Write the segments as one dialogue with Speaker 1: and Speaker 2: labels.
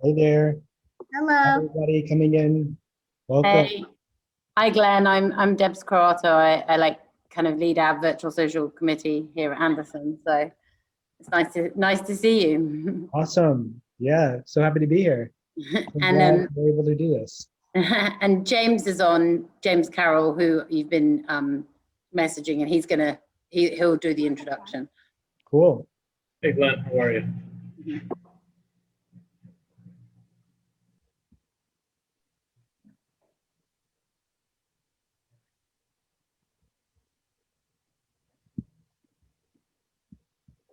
Speaker 1: Hey there,
Speaker 2: Hello.
Speaker 1: everybody coming in. Welcome.
Speaker 3: Hey, hi Glenn. I'm Deb's Carato. I like kind of lead our virtual social committee here at Andersen. So it's nice to see you.
Speaker 1: Awesome. Yeah, so happy to be here. I'm
Speaker 3: And
Speaker 1: glad we're able to do this.
Speaker 3: and James is on, James Carroll, who you've been messaging, and he'll do the introduction.
Speaker 1: Cool.
Speaker 4: Hey Glenn, how are you?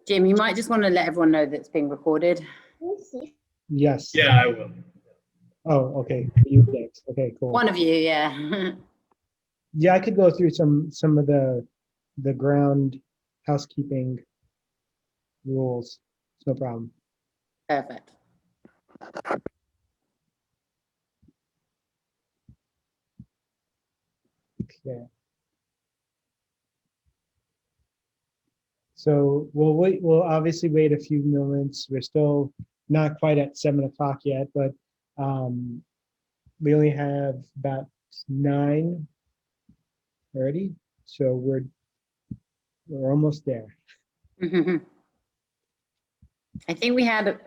Speaker 3: Jim, you might just want to let everyone know that it's being recorded.
Speaker 1: Yes.
Speaker 4: Yeah, I will.
Speaker 1: Oh, okay. You next. Okay, cool.
Speaker 3: One of you, yeah.
Speaker 1: Yeah, I could go through some of the ground housekeeping rules. It's no problem.
Speaker 3: Perfect.
Speaker 1: Okay. So we'll obviously wait a few moments. We're still not quite at 7 o'clock yet, but we only have about 9 already. So we're almost there.
Speaker 3: I think we had,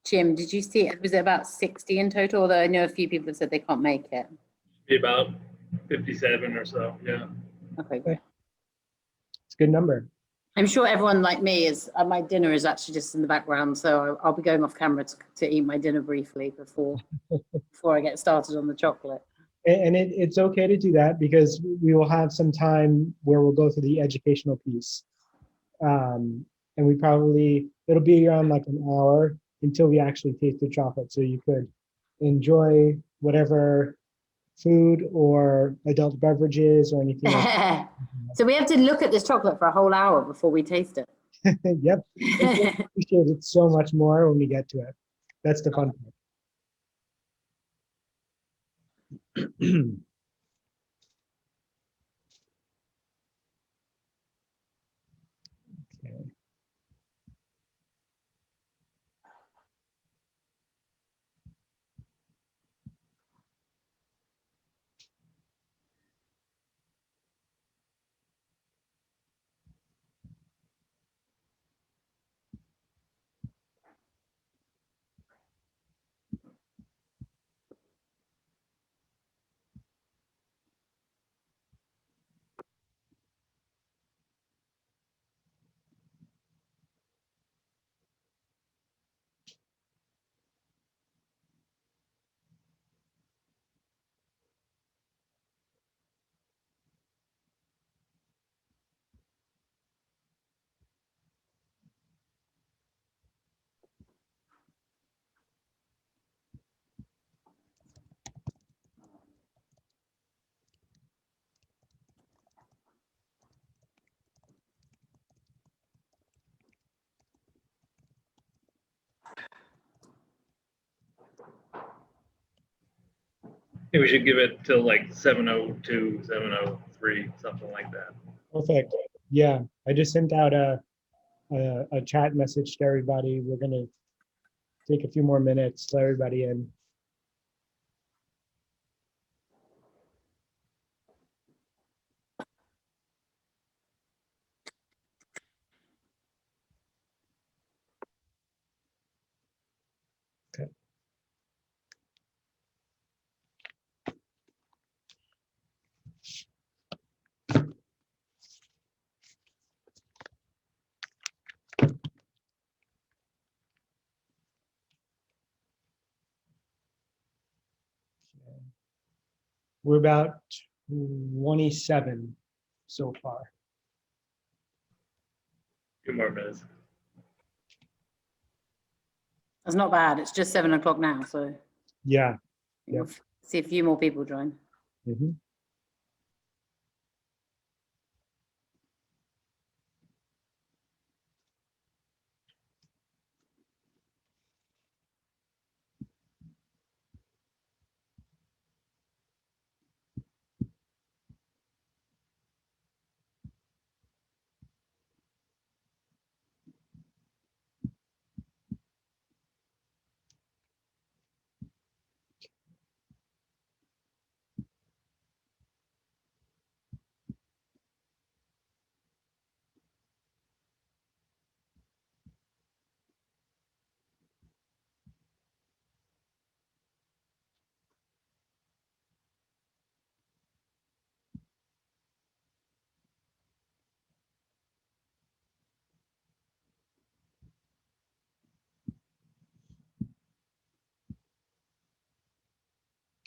Speaker 3: Jim, did you see it? Was it about 60 in total? Although I know a few people have said they can't make it.
Speaker 4: Be about 57 or so, yeah.
Speaker 3: Okay, great.
Speaker 1: It's a good number.
Speaker 3: I'm sure everyone like me is, my dinner is actually just in the background, so I'll be going off camera to eat my dinner briefly before I get started on the chocolate.
Speaker 1: And it's okay to do that because we will have some time where we'll go through the educational piece. And it'll be around like an hour until we actually taste the chocolate. So you could enjoy whatever food or adult beverages or anything like
Speaker 3: So we have to look at this chocolate for a whole hour before we taste it.
Speaker 1: Yep. You'll appreciate it so much more when we get to it. That's the fun part. Okay.
Speaker 4: I think we should give it till like 7:02, 7:03, something like that.
Speaker 1: Perfect. Yeah, I just sent out a chat message to everybody. We're gonna take a few more minutes to let everybody in. Okay. We're about 27 so far.
Speaker 4: Few more minutes.
Speaker 3: That's not bad. It's just 7 o'clock now, so
Speaker 1: Yeah.
Speaker 3: we'll see a few more people join.
Speaker 1: Mhm.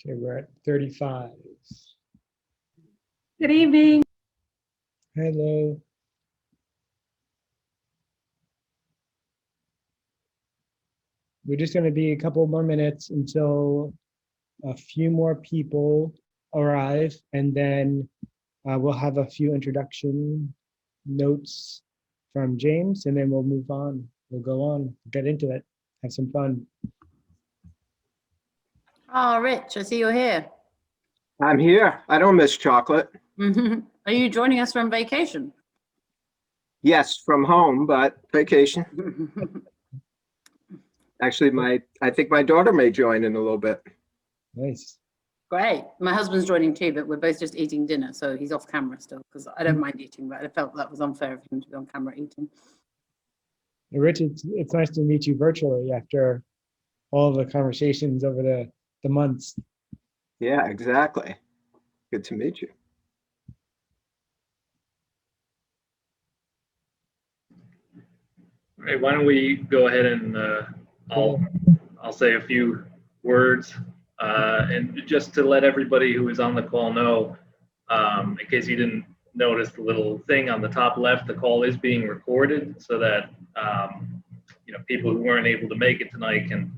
Speaker 1: Okay, we're at 35.
Speaker 3: Good evening.
Speaker 1: Hello. We're just going to be a couple more minutes until a few more people arrive, and then we'll have a few introduction notes from James, and then we'll move on. We'll go on, get into it, have some fun.
Speaker 3: Oh, Rich, I see you're here.
Speaker 2: I'm here. I don't miss chocolate.
Speaker 3: Are you joining us from vacation?
Speaker 2: Yes, from home, but vacation. Actually, I think my daughter may join in a little bit.
Speaker 1: Nice.
Speaker 3: Great. My husband's joining too, but we're both just eating dinner, so he's off camera still because I don't mind eating, but I felt that was unfair of him to be on camera eating.
Speaker 1: Rich, it's nice to meet you virtually after all the conversations over the months.
Speaker 2: Yeah, exactly. Good to meet you.
Speaker 4: All right, why don't we go ahead and I'll say a few words, and just to let everybody who is on the call know, in case you didn't notice the little thing on the top left, the call is being recorded so that people who weren't able to make it tonight can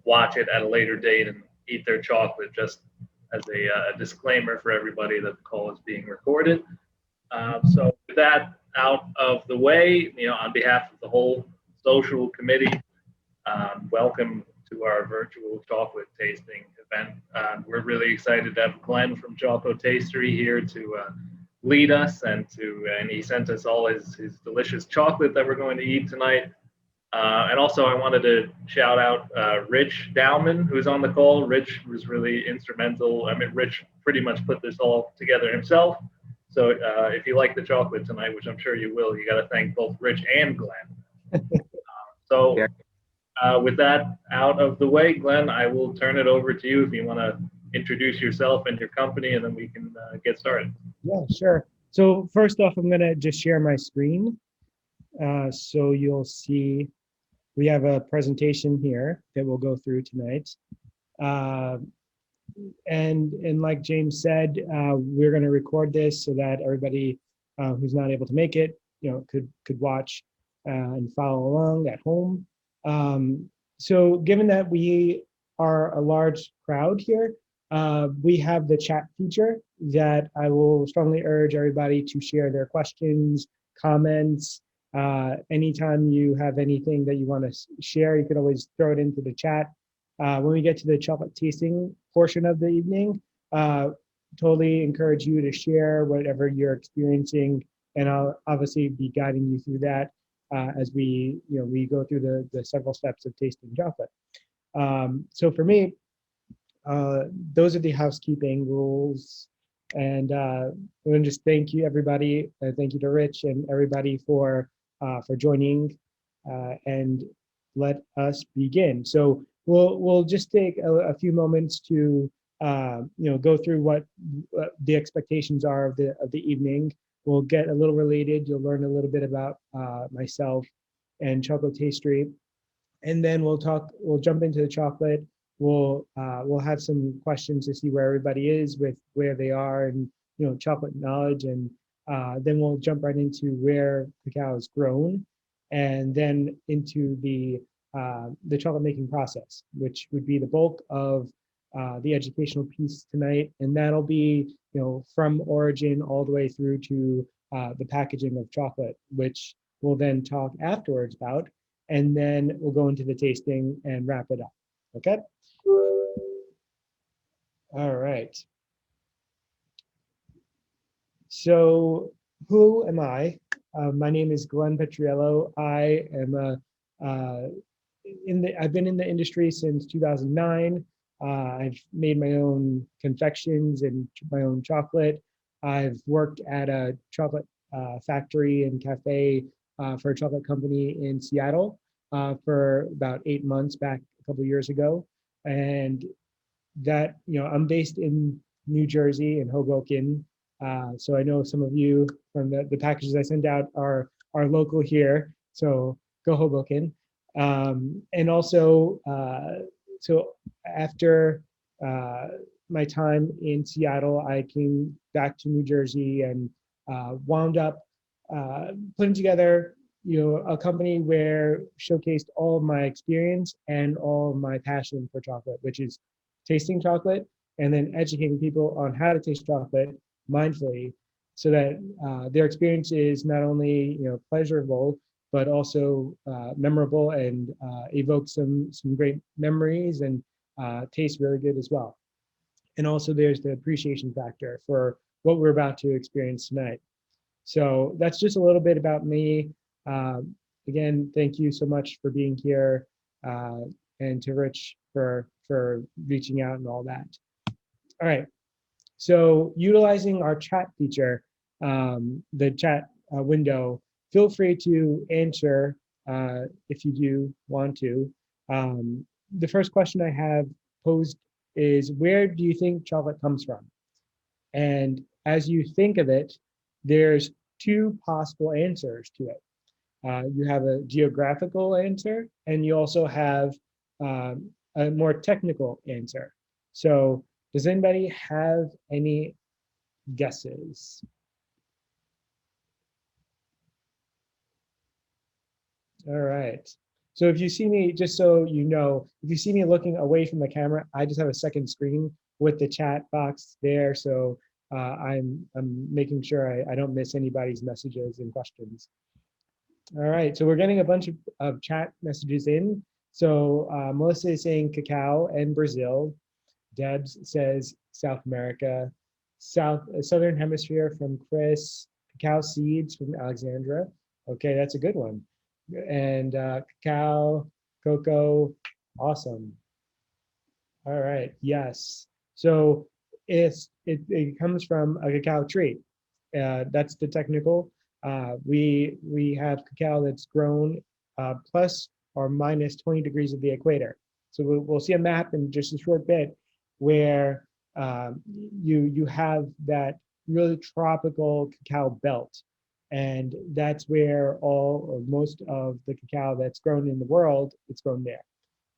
Speaker 4: watch it at a later date and eat their chocolate, just as a disclaimer for everybody that the call is being recorded. So with that out of the way, on behalf of the whole social committee, welcome to our virtual chocolate tasting event. We're really excited to have Glenn from Chocotastery here to lead us, and he sent us all his delicious chocolate that we're going to eat tonight. And also I wanted to shout out Rich Dowman, who's on the call. Rich was really instrumental. I mean, Rich pretty much put this all together himself. So if you like the chocolate tonight, which I'm sure you will, you got to thank both Rich and Glenn. With that out of the way, Glenn, I will turn it over to you if you want to introduce yourself and your company, and then we can get started.
Speaker 1: Yeah, sure. So first off, I'm going to just share my screen. So you'll see we have a presentation here that we'll go through tonight. And like James said, we're going to record this so that everybody who's not able to make it, could watch and follow along at home. So given that we are a large crowd here, we have the chat feature that I will strongly urge everybody to share their questions, comments. Anytime you have anything that you want to share, you can always throw it into the chat. When we get to the chocolate tasting portion of the evening, totally encourage you to share whatever you're experiencing, and I'll obviously be guiding you through that as we go through the several steps of tasting chocolate. So for me, those are the housekeeping rules, and I want to just thank you, everybody. Thank you to Rich and everybody for joining, and let us begin. So we'll just take a few moments to go through what the expectations are of the evening. We'll get a little related. You'll learn a little bit about myself and Chocotastery, and then we'll jump into the chocolate. We'll have some questions to see where everybody is with where they are and chocolate knowledge, and then we'll jump right into where cacao is grown, and then into the chocolate making process, which would be the bulk of the educational piece tonight, and that'll be from origin all the way through to the packaging of chocolate, which we'll then talk afterwards about, and then we'll go into the tasting and wrap it up. Okay. All right. So who am I? My name is Glenn Petriello. I am I've been in the industry since 2009. I've made my own confections and my own chocolate. I've worked at a chocolate factory and cafe for a chocolate company in Seattle for about 8 months back a couple of years ago. And that, I'm based in New Jersey in Hoboken. So I know some of you from the packages I send out are local here. So go Hoboken. And also, so after my time in Seattle, I came back to New Jersey and wound up putting together, a company where showcased all of my experience and all of my passion for chocolate, which is tasting chocolate and then educating people on how to taste chocolate mindfully, so that their experience is not only pleasurable, but also memorable and evokes some great memories and tastes really good as well. And also there's the appreciation factor for what we're about to experience tonight. So that's just a little bit about me. Again, thank you so much for being here, and to Rich for reaching out and all that. All right, so utilizing our chat feature, the chat window, feel free to answer if you do want to. The first question I have posed is, where do you think chocolate comes from? And as you think of it, there's two possible answers to it. You have a geographical answer, and you also have a more technical answer. So does anybody have any guesses? All right. So if you see me, just so you know, if you see me looking away from the camera, I just have a second screen with the chat box there. So I'm making sure I don't miss anybody's messages and questions. All right, so we're getting a bunch of chat messages in. So Melissa is saying cacao and Brazil. Debs says South America. Southern Hemisphere from Chris. Cacao seeds from Alexandra. Okay, that's a good one. And cacao, cocoa, awesome. All right, yes. So it comes from a cacao tree. That's the technical. We have cacao that's grown plus or minus 20 degrees of the equator. So we'll see a map in just a short bit where you have that really tropical cacao belt. And that's where all or most of the cacao that's grown in the world, it's grown there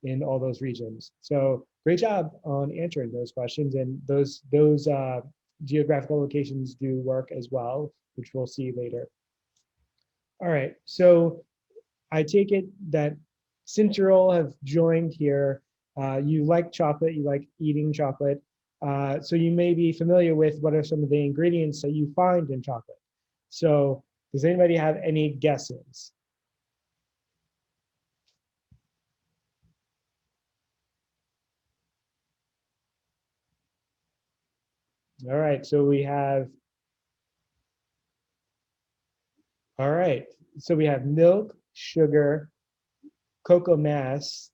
Speaker 1: in all those regions. So great job on answering those questions, and those geographical locations do work as well, which we'll see later. All right, so I take it that since you all have joined here, you like chocolate, you like eating chocolate, so you may be familiar with what are some of the ingredients that you find in chocolate. So does anybody have any guesses? All right, so we have, all right, so we have milk, sugar, cocoa mass,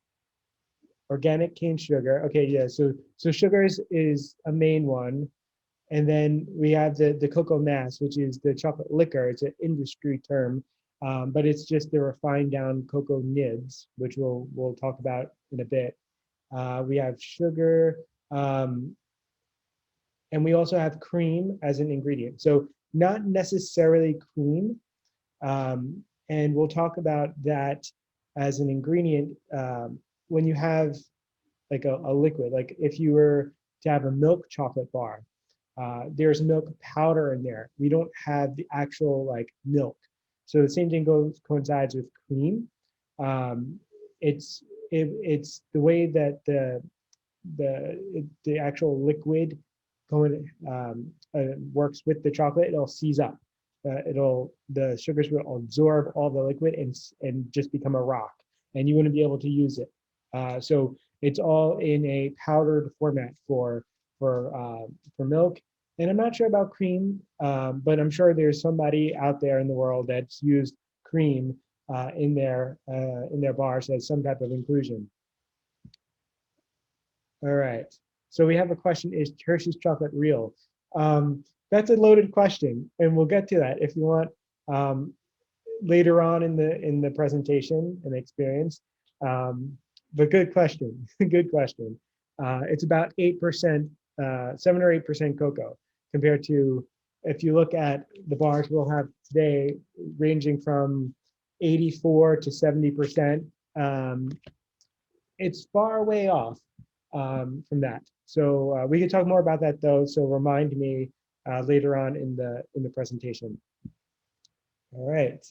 Speaker 1: organic cane sugar. Okay, yeah, so sugar is a main one. And then we have the cocoa mass, which is the chocolate liquor. It's an industry term, but it's just the refined down cocoa nibs, which we'll talk about in a bit. We have sugar, and we also have cream as an ingredient. So not necessarily cream, and we'll talk about that as an ingredient when you have like a liquid. Like if you were to have a milk chocolate bar, there's milk powder in there. We don't have the actual like milk. So the same thing coincides with cream. It's the way that the actual liquid works with the chocolate. It'll seize up. The sugars will absorb all the liquid and just become a rock, and you wouldn't be able to use it. So it's all in a powdered format for milk. And I'm not sure about cream, but I'm sure there's somebody out there in the world that's used cream in their bars as some type of inclusion. All right. So we have a question: is Hershey's chocolate real? That's a loaded question, and we'll get to that if you want later on in the presentation and the experience. But good question. Good question. It's about 8%, 7 or 8% cocoa, compared to, if you look at the bars we'll have today, ranging from 84 to 70%. It's far way off from that. So we can talk more about that though. So remind me later on in the presentation. All right.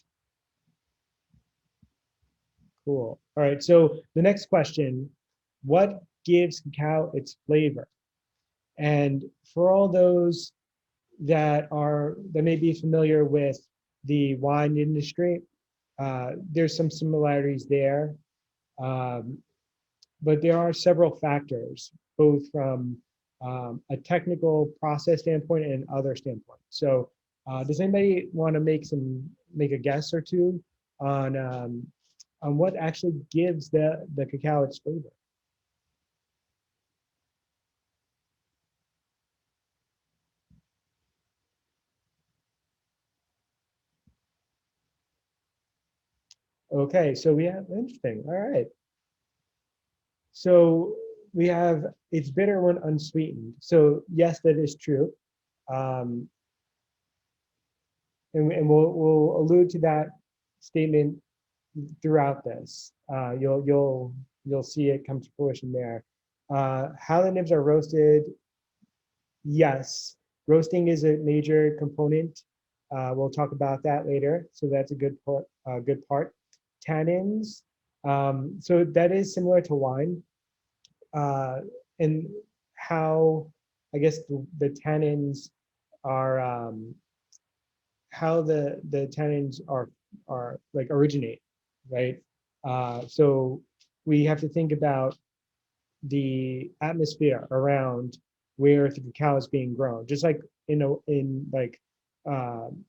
Speaker 1: Cool. All right. So the next question, what gives cacao its flavor? And for all those that may be familiar with the wine industry, there's some similarities there. But there are several factors, both from a technical process standpoint and other standpoint. So does anybody want to make a guess or two on what actually gives the cacao its flavor? Okay, so we have, interesting, all right. So we have, it's bitter when unsweetened. So yes, that is true. Um, and we'll allude to that statement throughout this. You'll see it come to fruition there. How the nibs are roasted, yes, roasting is a major component. We'll talk about that later. So that's a good part. Good part. Tannins. So that is similar to wine, and how I guess the tannins are how the tannins are like originate, right? So we have to think about the atmosphere around where the cacao is being grown, just like in like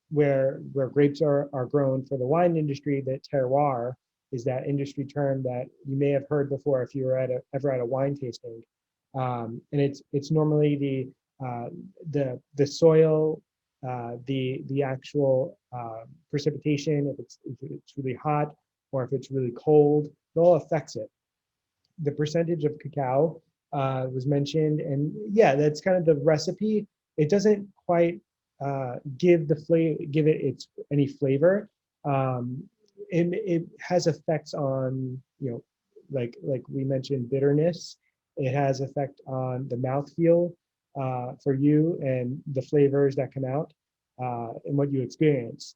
Speaker 1: where grapes are grown for the wine industry. That terroir is that industry term that you may have heard before if you were ever at a wine tasting, and it's normally the soil, the actual precipitation, if it's really hot or if it's really cold, it all affects it. The percentage of cacao was mentioned, and yeah, that's kind of the recipe. It doesn't quite give it any flavor. It has effects on, like we mentioned, bitterness. It has effect on the mouthfeel for you and the flavors that come out and what you experience.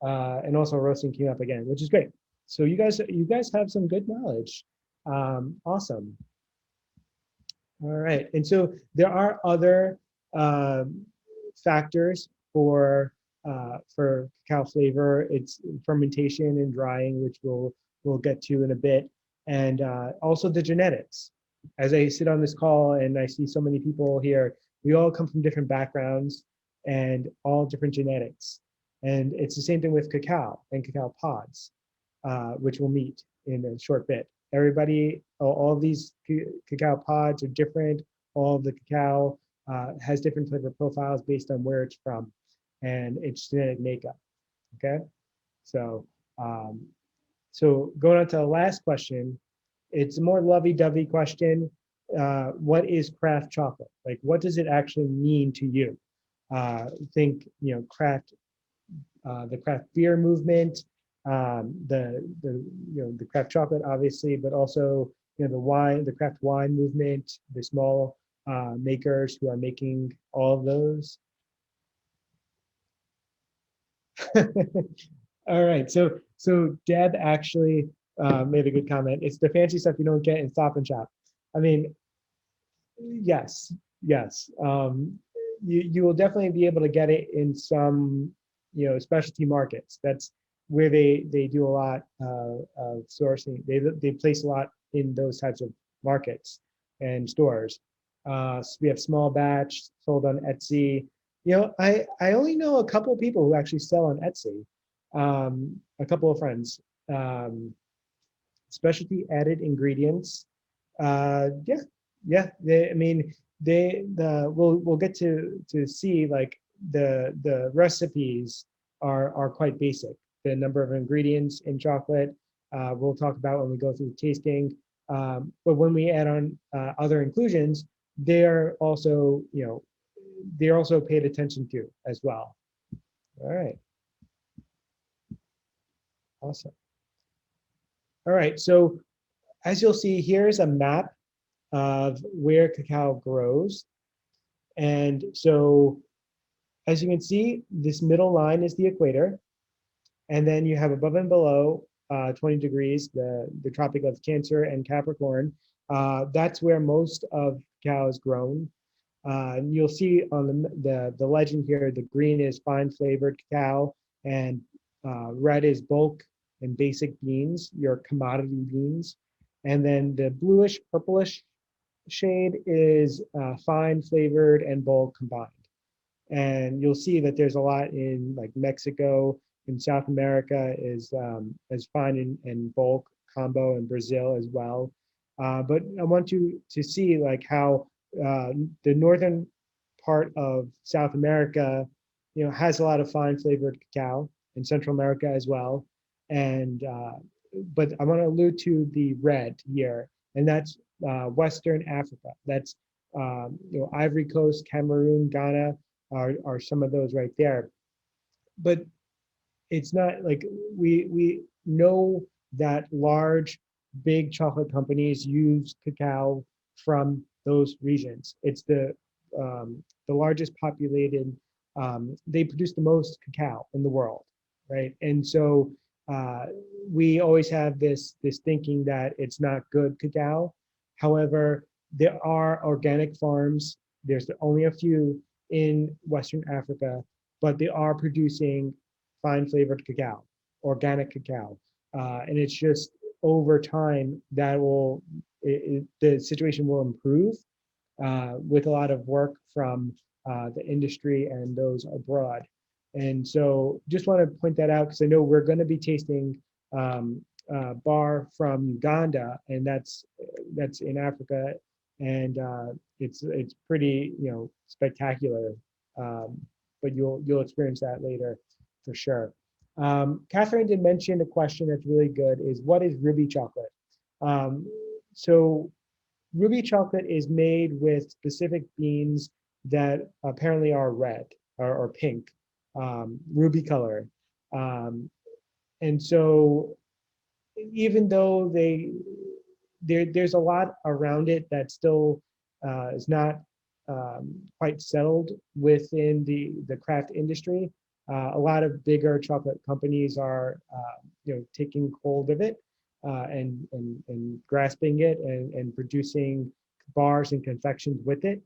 Speaker 1: And also roasting came up again, which is great. So you guys have some good knowledge. Awesome. All right, and so there are other factors for cacao flavor. It's fermentation and drying, which we'll get to in a bit, and also the genetics. As I sit on this call and I see so many people here, we all come from different backgrounds and all different genetics. And it's the same thing with cacao and cacao pods, which we'll meet in a short bit. Everybody, all of these cacao pods are different. All of the cacao has different flavor profiles based on where it's from and its genetic makeup. Okay, so so going on to the last question, it's a more lovey-dovey question. What is craft chocolate? Like, what does it actually mean to you? Think, craft, the craft beer movement, the craft chocolate, obviously, but also the craft wine movement, the small makers who are making all of those. All right, so Deb actually made a good comment. It's the fancy stuff you don't get in Stop and Shop. I mean, yes. You will definitely be able to get it in some specialty markets. That's where they do a lot of sourcing. They place a lot in those types of markets and stores. So we have small batch sold on Etsy. I only know a couple of people who actually sell on Etsy. A couple of friends. Specialty added ingredients. Yeah. We'll get to see, like, the recipes are quite basic. The number of ingredients in chocolate we'll talk about when we go through tasting. But when we add on other inclusions, they're also paid attention to as well. All right. Awesome. All right. So as you'll see, here's a map of where cacao grows. And so, as you can see, this middle line is the equator. And then you have above and below 20 degrees, the Tropic of Cancer and Capricorn. That's where most of cacao is grown. You'll see on the legend here, the green is fine flavored cacao, and red is bulk and basic beans, your commodity beans. And then the bluish purplish shade is fine flavored and bulk combined. And you'll see that there's a lot in like Mexico, in South America is fine and bulk combo, and Brazil as well. But I want you to see like how the northern part of South America, has a lot of fine flavored cacao, in Central America as well. And but I want to allude to the red here, and that's Western Africa. That's Ivory Coast, Cameroon, Ghana are some of those right there. But it's not like we know that large, big chocolate companies use cacao from those regions. It's the largest populated. They produce the most cacao in the world, right? And so we always have this thinking that it's not good cacao. However, there are organic farms. There's only a few in Western Africa, but they are producing fine flavored cacao, organic cacao. And it's just over time that the situation will improve with a lot of work from the industry and those abroad. And so just want to point that out because I know we're going to be tasting bar from Uganda, and that's in Africa, and it's pretty spectacular. But you'll experience that later for sure. Catherine did mention a question that's really good: is what is ruby chocolate? So ruby chocolate is made with specific beans that apparently are red or pink, ruby color. And so even though there's a lot around it that still is not quite settled within the craft industry, a lot of bigger chocolate companies are taking hold of it and grasping it and producing bars and confections with it.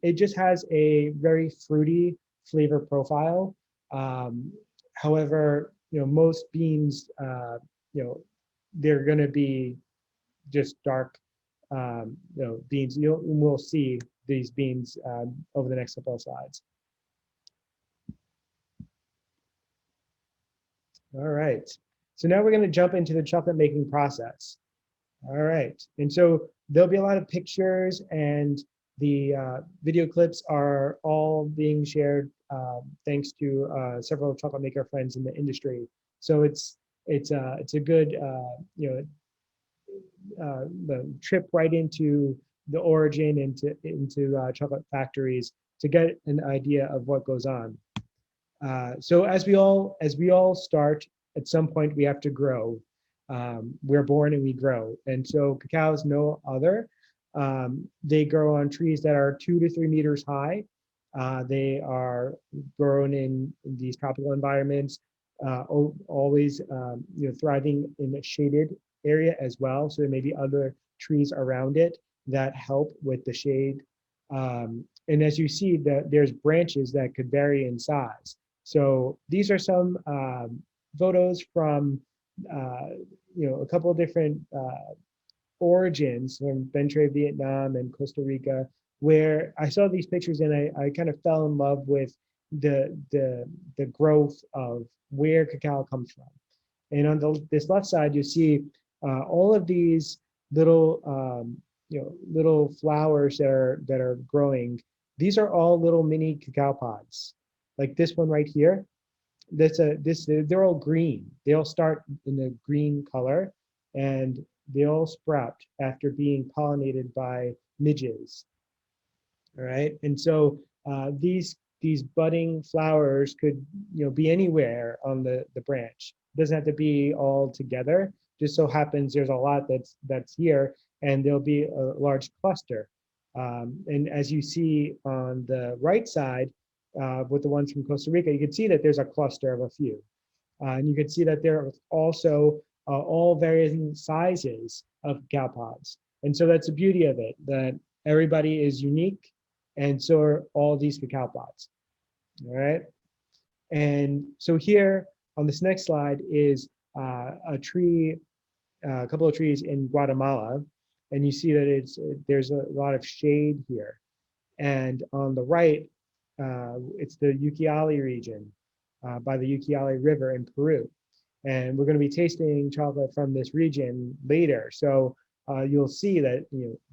Speaker 1: It just has a very fruity flavor profile. However, most beans, they're going to be just dark, beans. We'll see these beans over the next couple of slides. All right. So now we're going to jump into the chocolate making process. All right. And so there'll be a lot of pictures, and the video clips are all being shared thanks to several chocolate maker friends in the industry. So it's a good the trip right into the origin, into chocolate factories to get an idea of what goes on. So as we all start, at some point we have to grow. We're born and we grow, and so cacao is no other. They grow on trees that are 2 to 3 meters high. They are grown in these tropical environments, always thriving in a shaded area as well. So there may be other trees around it that help with the shade. And as you see, there's branches that could vary in size. So these are some photos from a couple of different origins from Bến Tre, Vietnam, and Costa Rica, where I saw these pictures and I kind of fell in love with the growth of where cacao comes from. And on this left side, you see all of these little little flowers that are growing. These are all little mini cacao pods, like this one right here. They're all green. They all start in the green color, and they all sprout after being pollinated by midges. All right, and so these budding flowers could be anywhere on the branch. It doesn't have to be all together. Just so happens there's a lot that's here, and there'll be a large cluster. And as you see on the right side, with the ones from Costa Rica, you can see that there's a cluster of a few. And you can see that there are also all varying sizes of cacao pods. And so that's the beauty of it, that everybody is unique, and so are all these cacao pods. All right. And so here on this next slide is a tree, a couple of trees in Guatemala, and you see that there's a lot of shade here. And on the right, it's the Ucayali region by the Ucayali River in Peru. And we're going to be tasting chocolate from this region later. So you'll see that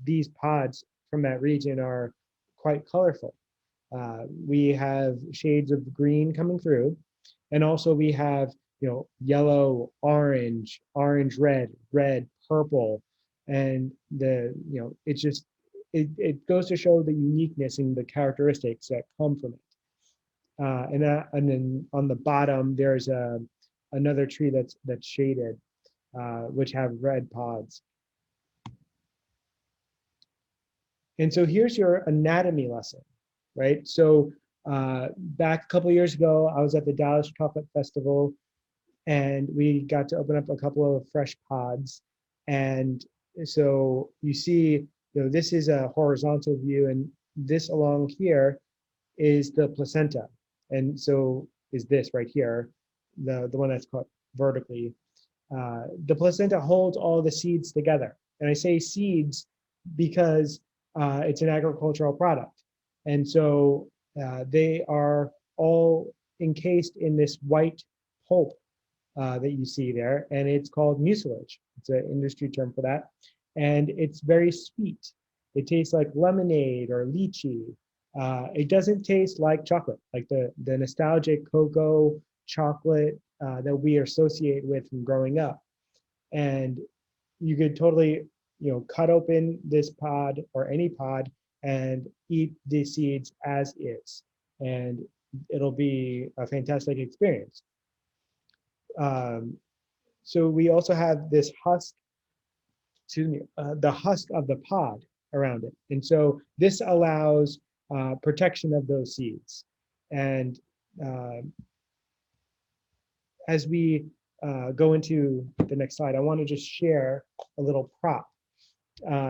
Speaker 1: these pods from that region are quite colorful. We have shades of green coming through, and also we have yellow, orange, red, purple, and it's just it goes to show the uniqueness and the characteristics that come from it. And then on the bottom there's another tree that's shaded, which have red pods. And so here's your anatomy lesson, right? So back a couple of years ago, I was at the Dallas Chocolate Festival, and we got to open up a couple of fresh pods. And so you see, this is a horizontal view, and this along here is the placenta. And so is this right here, the one that's called vertically. The placenta holds all the seeds together. And I say seeds because it's an agricultural product. And so they are all encased in this white pulp that you see there, and it's called mucilage. It's an industry term for that. And it's very sweet. It tastes like lemonade or lychee. It doesn't taste like chocolate, like the nostalgic cocoa chocolate that we associate with from growing up. And you could totally, cut open this pod or any pod and eat the seeds as is, and it'll be a fantastic experience. So we also have this husk, the husk of the pod around it. And so this allows protection of those seeds. And as we go into the next slide, I want to just share a little prop.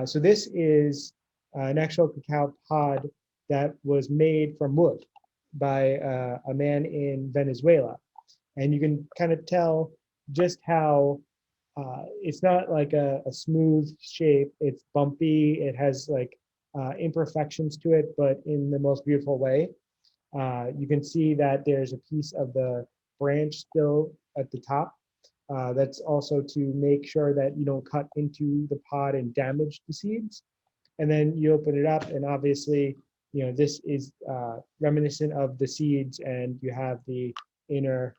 Speaker 1: So this is an actual cacao pod that was made from wood by a man in Venezuela. And you can kind of tell just how it's not like a smooth shape. It's bumpy. It has like imperfections to it, but in the most beautiful way. You can see that there's a piece of the branch still at the top. That's also to make sure that you don't cut into the pod and damage the seeds. And then you open it up, and obviously, this is reminiscent of the seeds, and you have the inner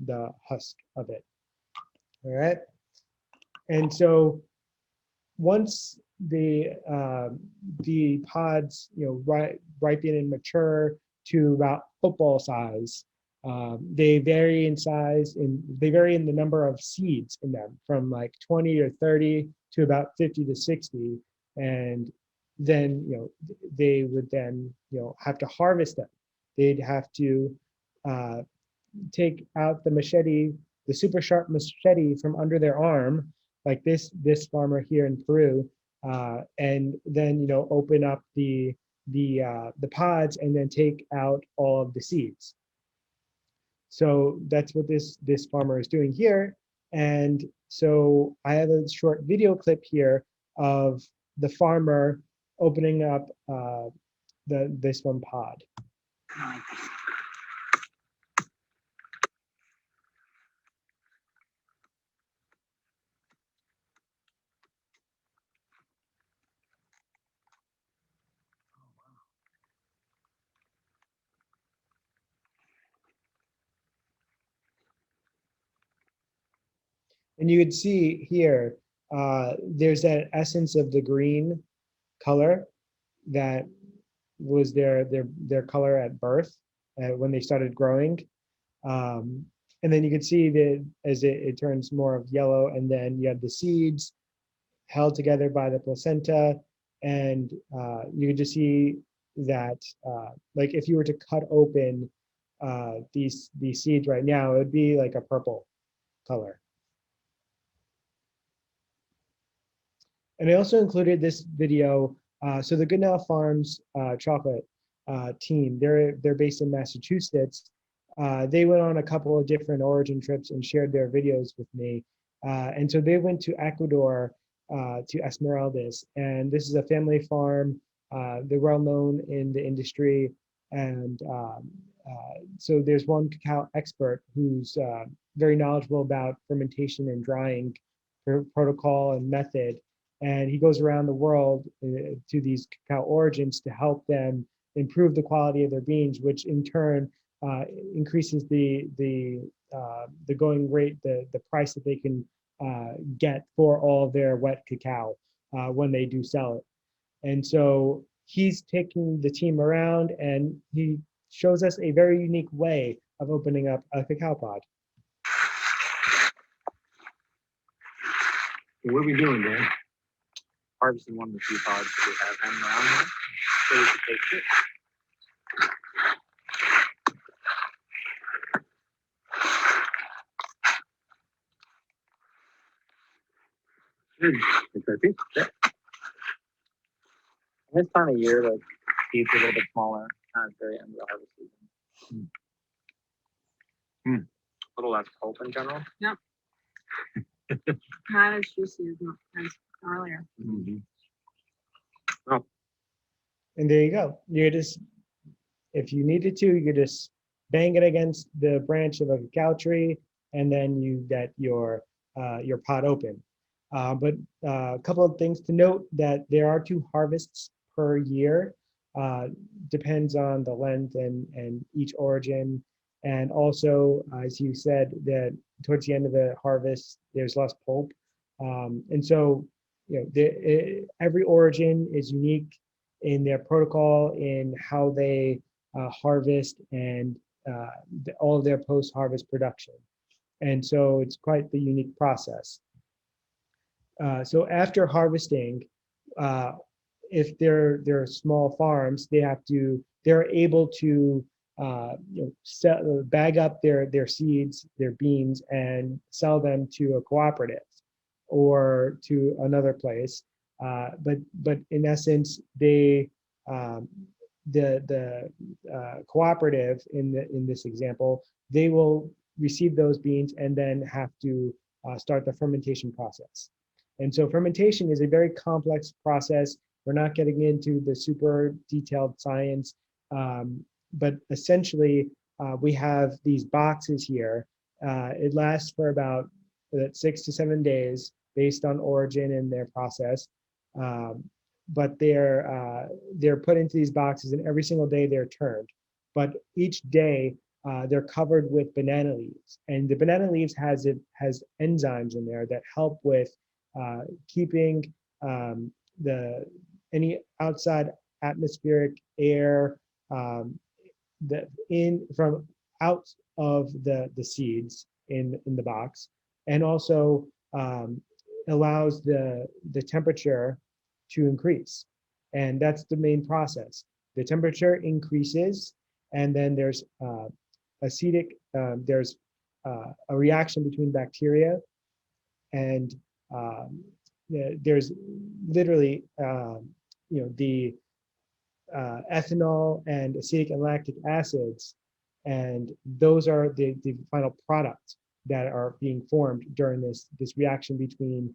Speaker 1: the husk of it. All right. And so once the pods ripen and mature to about football size, they vary in size, and they vary in the number of seeds in them, from like 20 or 30 to about 50 to 60. And then they would then have to harvest them. They'd have to take out the machete, the super sharp machete, from under their arm, like this farmer here in Peru, and then open up the pods and then take out all of the seeds. So that's what this farmer is doing here. And so I have a short video clip here of the farmer opening up this one pod. And you could see here, there's that essence of the green color that was their color at birth, when they started growing. And then you can see that as it turns more of yellow, and then you have the seeds, held together by the placenta, and you can just see that like if you were to cut open these seeds right now, it would be like a purple color. And I also included this video. So the Goodnow Farms chocolate team, they're based in Massachusetts. They went on a couple of different origin trips and shared their videos with me. And so they went to Ecuador to Esmeraldas, and this is a family farm. They're well known in the industry, and so there's one cacao expert who's very knowledgeable about fermentation and drying protocol and method. And he goes around the world to these cacao origins to help them improve the quality of their beans, which in turn increases the going rate, the price that they can get for all their wet cacao when they do sell it. And so he's taking the team around, and he shows us a very unique way of opening up a cacao pod.
Speaker 5: What are we doing, Dan? Harvesting one of the few pods we have hanging around here, so we can take it. Yeah. This time of year, like seeds are a little bit smaller, kind of very end of the harvest season. A little less pulp in general.
Speaker 6: Yep. Not as juicy as earlier.
Speaker 1: And there you go. You just, if you needed to, you could just bang it against the branch of a cacao tree, and then you get your pod open. But a couple of things to note, that there are 2 harvests per year. Depends on the length and each origin. And also, as you said, that towards the end of the harvest, there's less pulp. And so, you know, every origin is unique in their protocol, in how they harvest, and all of their post-harvest production. And so it's quite the unique process. So after harvesting, if they're small farms, they're able to bag up their seeds, their beans, and sell them to a cooperative or to another place. But in essence, the cooperative in this example, they will receive those beans and then have to start the fermentation process. And so fermentation is a very complex process. We're not getting into the super detailed science, but essentially we have these boxes here. It lasts for about 6 to 7 days based on origin and their process. But they're put into these boxes, and every single day they're turned. But each day they're covered with banana leaves, and the banana leaves has enzymes in there that help with keeping any outside atmospheric air from out of the seeds in the box, and also allows the temperature to increase. And that's the main process. The temperature increases, and then there's there's a reaction between bacteria, and there's literally the ethanol and acetic and lactic acids, and those are the final product that are being formed during this reaction between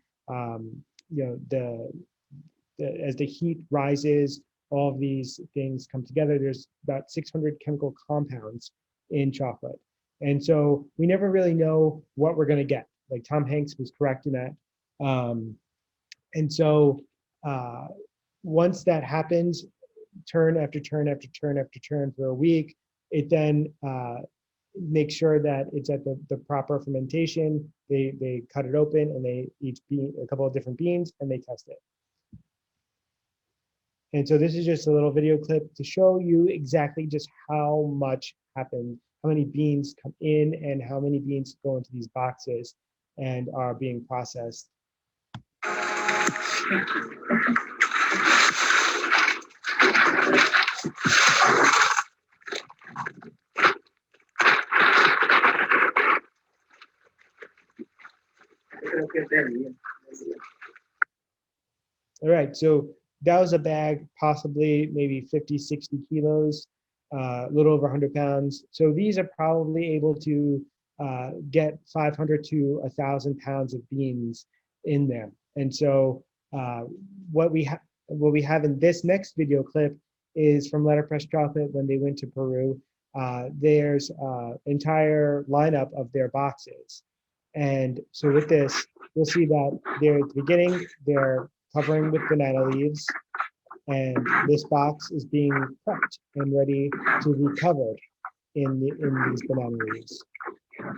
Speaker 1: as the heat rises, all of these things come together. There's about 600 chemical compounds in chocolate, and so we never really know what we're going to get. Like Tom Hanks was correct in that. And so once that happens, turn after turn after turn after turn for a week, it then makes sure that it's at the proper fermentation. They cut it open, and they each bean a couple of different beans, and they test it. And so this is just a little video clip to show you exactly just how much happened, how many beans come in, and how many beans go into these boxes and are being processed. All right, so that was a bag, possibly maybe 50, 60 kilos, a little over 100 pounds. So these are probably able to get 500 to 1,000 pounds of beans in them. And so what we have in this next video clip is from Letterpress Chocolate when they went to Peru. There's entire lineup of their boxes. And so with this, you'll see that they're at the beginning, they're covering with banana leaves, and this box is being prepped and ready to be covered in these banana leaves.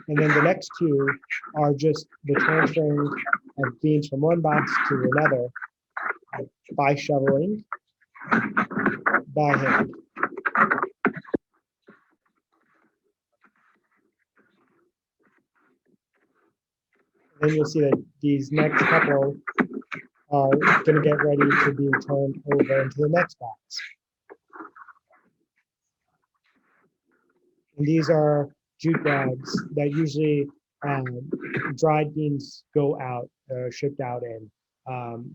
Speaker 1: And then the next two are just the transferring of beans from one box to another by shoveling, by hand. Then you'll see that these next couple are going to get ready to be turned over into the next box. And these are jute bags that usually dried beans go out, shipped out in.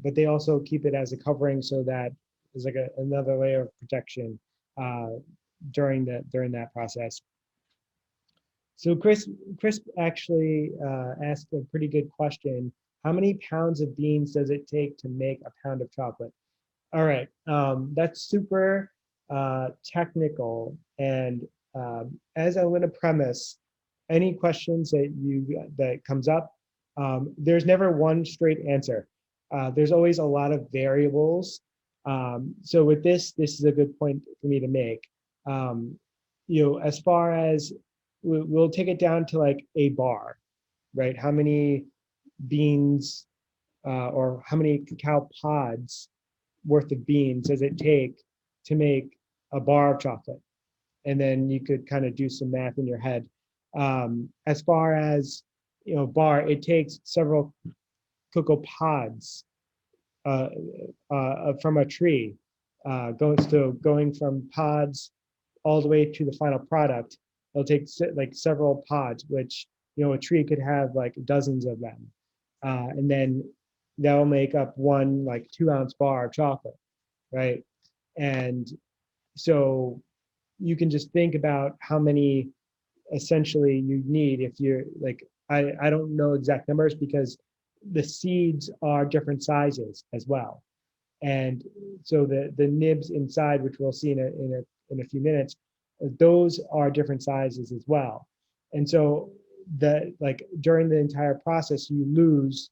Speaker 1: But they also keep it as a covering so that there's like another layer of protection during that process. So Chris actually asked a pretty good question. How many pounds of beans does it take to make a pound of chocolate? All right, that's super technical. And as I'm going to premise, any questions that comes up, there's never one straight answer. There's always a lot of variables. So with this is a good point for me to make. As far as we'll take it down to like a bar, right? How many beans or how many cacao pods worth of beans does it take to make a bar of chocolate? And then you could kind of do some math in your head. As far as bar, it takes several cocoa pods from a tree. Going from pods all the way to the final product, it'll take like several pods, which a tree could have like dozens of them, and then that'll make up one like 2-ounce bar of chocolate, right? And so you can just think about how many essentially you need if you're like, I don't know exact numbers because the seeds are different sizes as well. And so the nibs inside, which we'll see in a few minutes, those are different sizes as well. And so during the entire process, you lose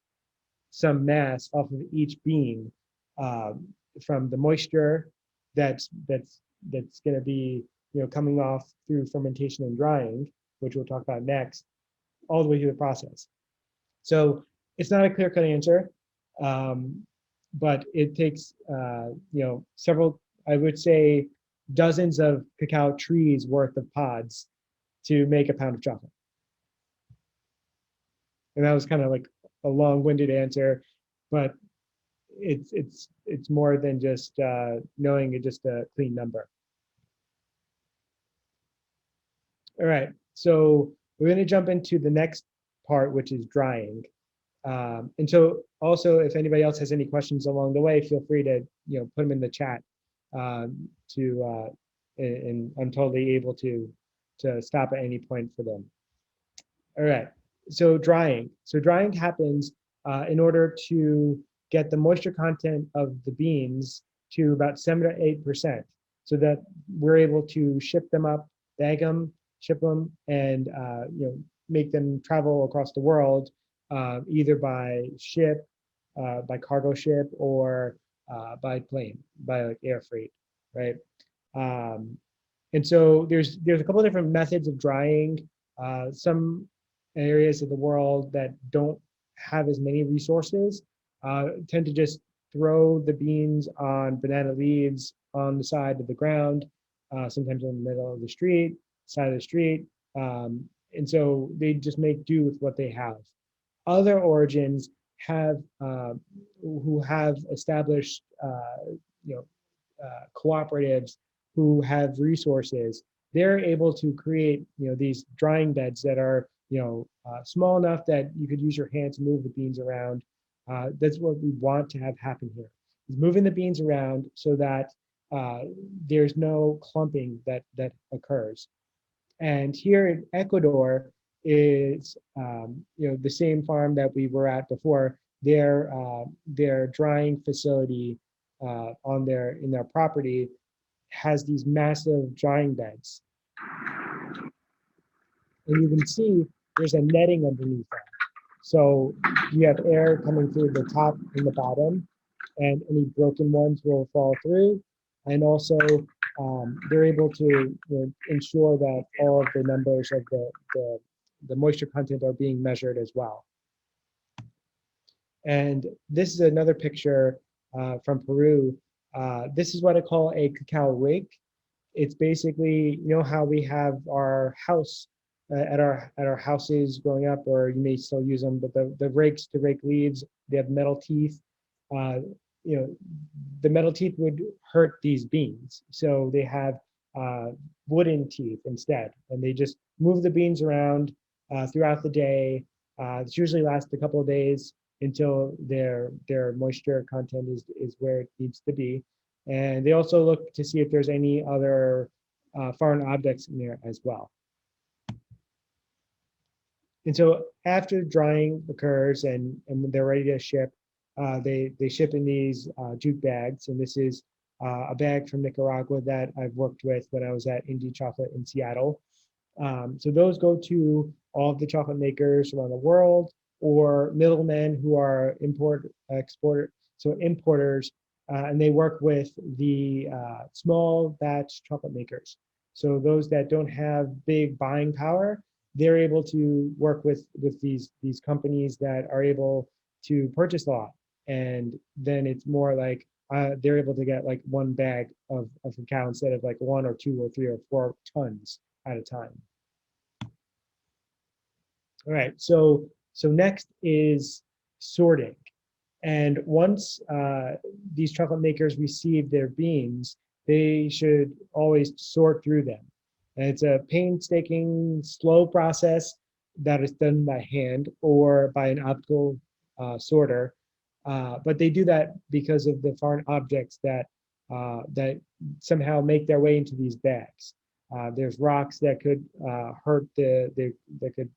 Speaker 1: some mass off of each bean from the moisture that's going to be coming off through fermentation and drying, which we'll talk about next, all the way through the process. So it's not a clear-cut answer, but it takes several, I would say, dozens of cacao trees worth of pods to make a pound of chocolate. And that was kind of like a long-winded answer, but it's more than just knowing just a clean number. All right, so we're going to jump into the next part, which is drying. And so also, if anybody else has any questions along the way, feel free to put them in the chat. And I'm totally able to stop at any point for them. All right, so drying. So drying happens in order to get the moisture content of the beans to about 7 to 8%, so that we're able to ship them up, bag them, ship them, and make them travel across the world, either by ship, by cargo ship, or by plane, by like air freight, right? And so there's a couple of different methods of drying. Some areas of the world that don't have as many resources tend to just throw the beans on banana leaves on the side of the ground, sometimes in the middle of the street, side of the street. And so they just make do with what they have. Other origins have established cooperatives who have resources, they're able to create these drying beds that are small enough that you could use your hand to move the beans around. That's what we want to have happen here, is moving the beans around so that there's no clumping that occurs. And here in Ecuador is the same farm that we were at before. Their drying facility in their property has these massive drying beds, and you can see there's a netting underneath that. So you have air coming through the top and the bottom, and any broken ones will fall through. And also, they're able to ensure that all of the numbers of the moisture content are being measured as well. And this is another picture from Peru. This is what I call a cacao rake. It's basically, how we have our house at our houses growing up, or you may still use them, but the rakes to rake leaves, they have metal teeth. The metal teeth would hurt these beans, so they have wooden teeth instead, and they just move the beans around throughout the day. It usually lasts a couple of days until their moisture content is where it needs to be. And they also look to see if there's any other foreign objects in there as well. And so after drying occurs and they're ready to ship, they ship in these jute bags. And this is a bag from Nicaragua that I've worked with when I was at Indie Chocolate in Seattle. So those go to all of the chocolate makers around the world, or middlemen who are importers, and they work with the small batch chocolate makers. So those that don't have big buying power, they're able to work with these companies that are able to purchase a lot. And then it's more like they're able to get like one bag of cacao instead of like 1 or 2 or 3 or 4 tons at a time. All right, so next is sorting. And once these chocolate makers receive their beans, they should always sort through them. And it's a painstaking, slow process that is done by hand or by an optical sorter. But they do that because of the foreign objects that somehow make their way into these bags. There's rocks that could hurt that could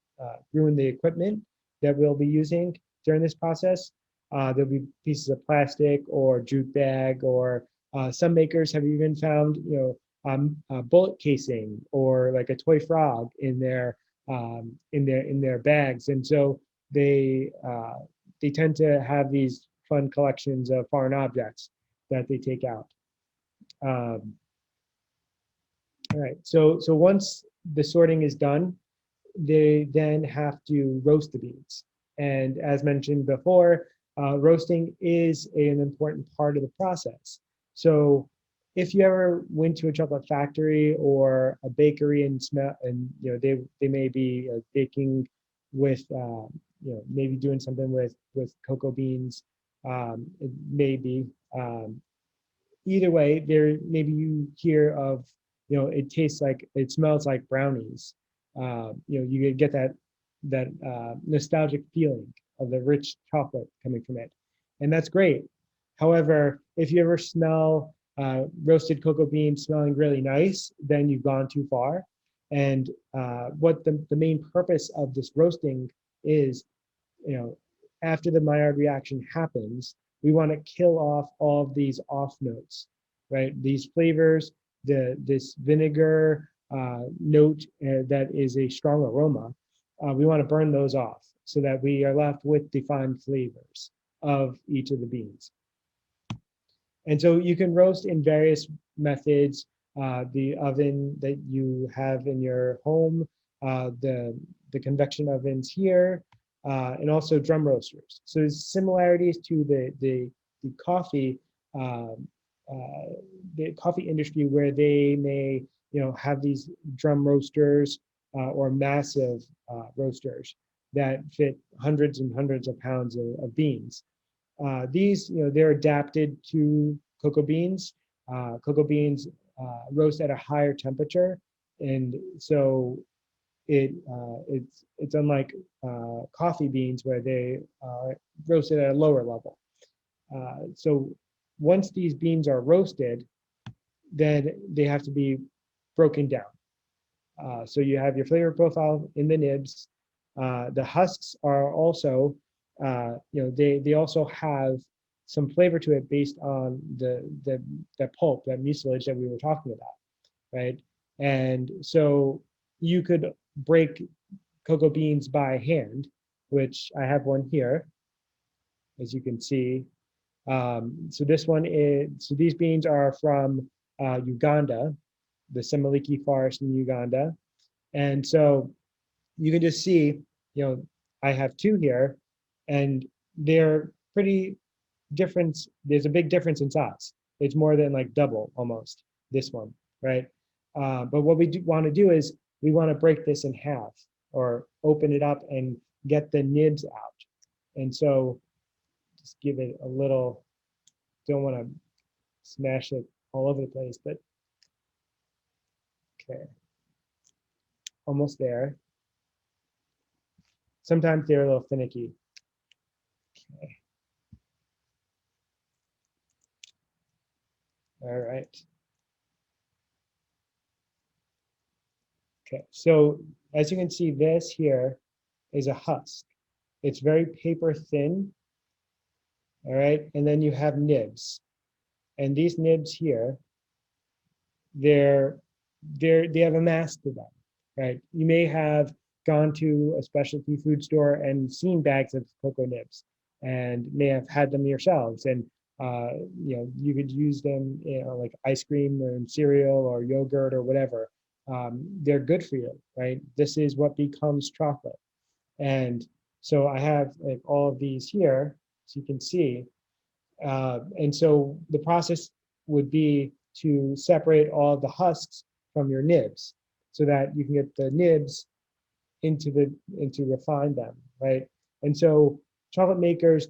Speaker 1: ruin the equipment that we'll be using during this process. There'll be pieces of plastic or jute bag, or some makers have even found, a bullet casing or like a toy frog in their bags, and so they tend to have these fun collections of foreign objects that they take out. All right, so once the sorting is done, they then have to roast the beans. And as mentioned before, roasting is an important part of the process. So if you ever went to a chocolate factory or a bakery and they may be baking with, maybe doing something with cocoa beans, maybe. Either way, maybe you hear of, it smells like brownies. You get that nostalgic feeling of the rich chocolate coming from it, and that's great. However, if you ever smell roasted cocoa beans smelling really nice, then you've gone too far. And what the main purpose of this roasting is, after the Maillard reaction happens, we want to kill off all of these off notes, right? These flavors, this vinegar note that is a strong aroma, we want to burn those off so that we are left with defined flavors of each of the beans. And so you can roast in various methods. The oven that you have in your home, the convection ovens here, and also drum roasters. So there's similarities to the coffee industry, where they may have these drum roasters or massive roasters that fit hundreds and hundreds of pounds of beans. These, they're adapted to cocoa beans. Cocoa beans roast at a higher temperature, and so it's unlike coffee beans where they are roasted at a lower level. So once these beans are roasted, then they have to be broken down. So you have your flavor profile in the nibs. The husks are also, they also have some flavor to it based on the pulp, that mucilage that we were talking about, right? And so you could break cocoa beans by hand, which I have one here, as you can see. So this one is, so these beans are from Uganda, the Semiliki forest in Uganda. And so you can just see, I have two here, and they're pretty different. There's a big difference in size. It's more than like double almost, this one, right? But what we want to do is we want to break this in half or open it up and get the nibs out. And so just give it a little, don't want to smash it all over the place, but okay, almost there. Sometimes they're a little finicky. Okay. All right. Okay, so as you can see, this here is a husk. It's very paper thin. All right, and then you have nibs. And these nibs here, they have a mass to them, right? You may have gone to a specialty food store and seen bags of cocoa nibs and may have had them yourselves. And you could use them, like ice cream or in cereal or yogurt or whatever. They're good for you, right? This is what becomes chocolate. And so I have like all of these here, so you can see. And so the process would be to separate all of the husks from your nibs so that you can get the nibs into refine them, right? And so chocolate makers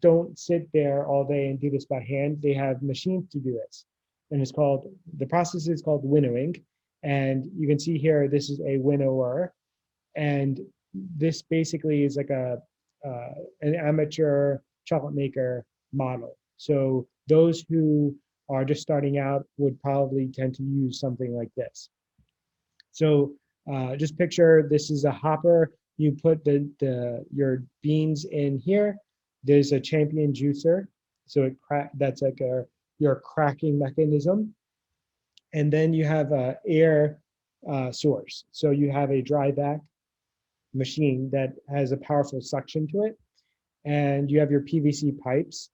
Speaker 1: don't sit there all day and do this by hand. They have machines to do this. And the process is called winnowing. And you can see here, this is a winnower. And this basically is like an amateur chocolate maker model. So those who are just starting out would probably tend to use something like this. So just picture this is a hopper. You put your beans in here. There's a champion juicer. So that's like your cracking mechanism. And then you have a air source. So you have a dry back machine that has a powerful suction to it. And you have your PVC pipes.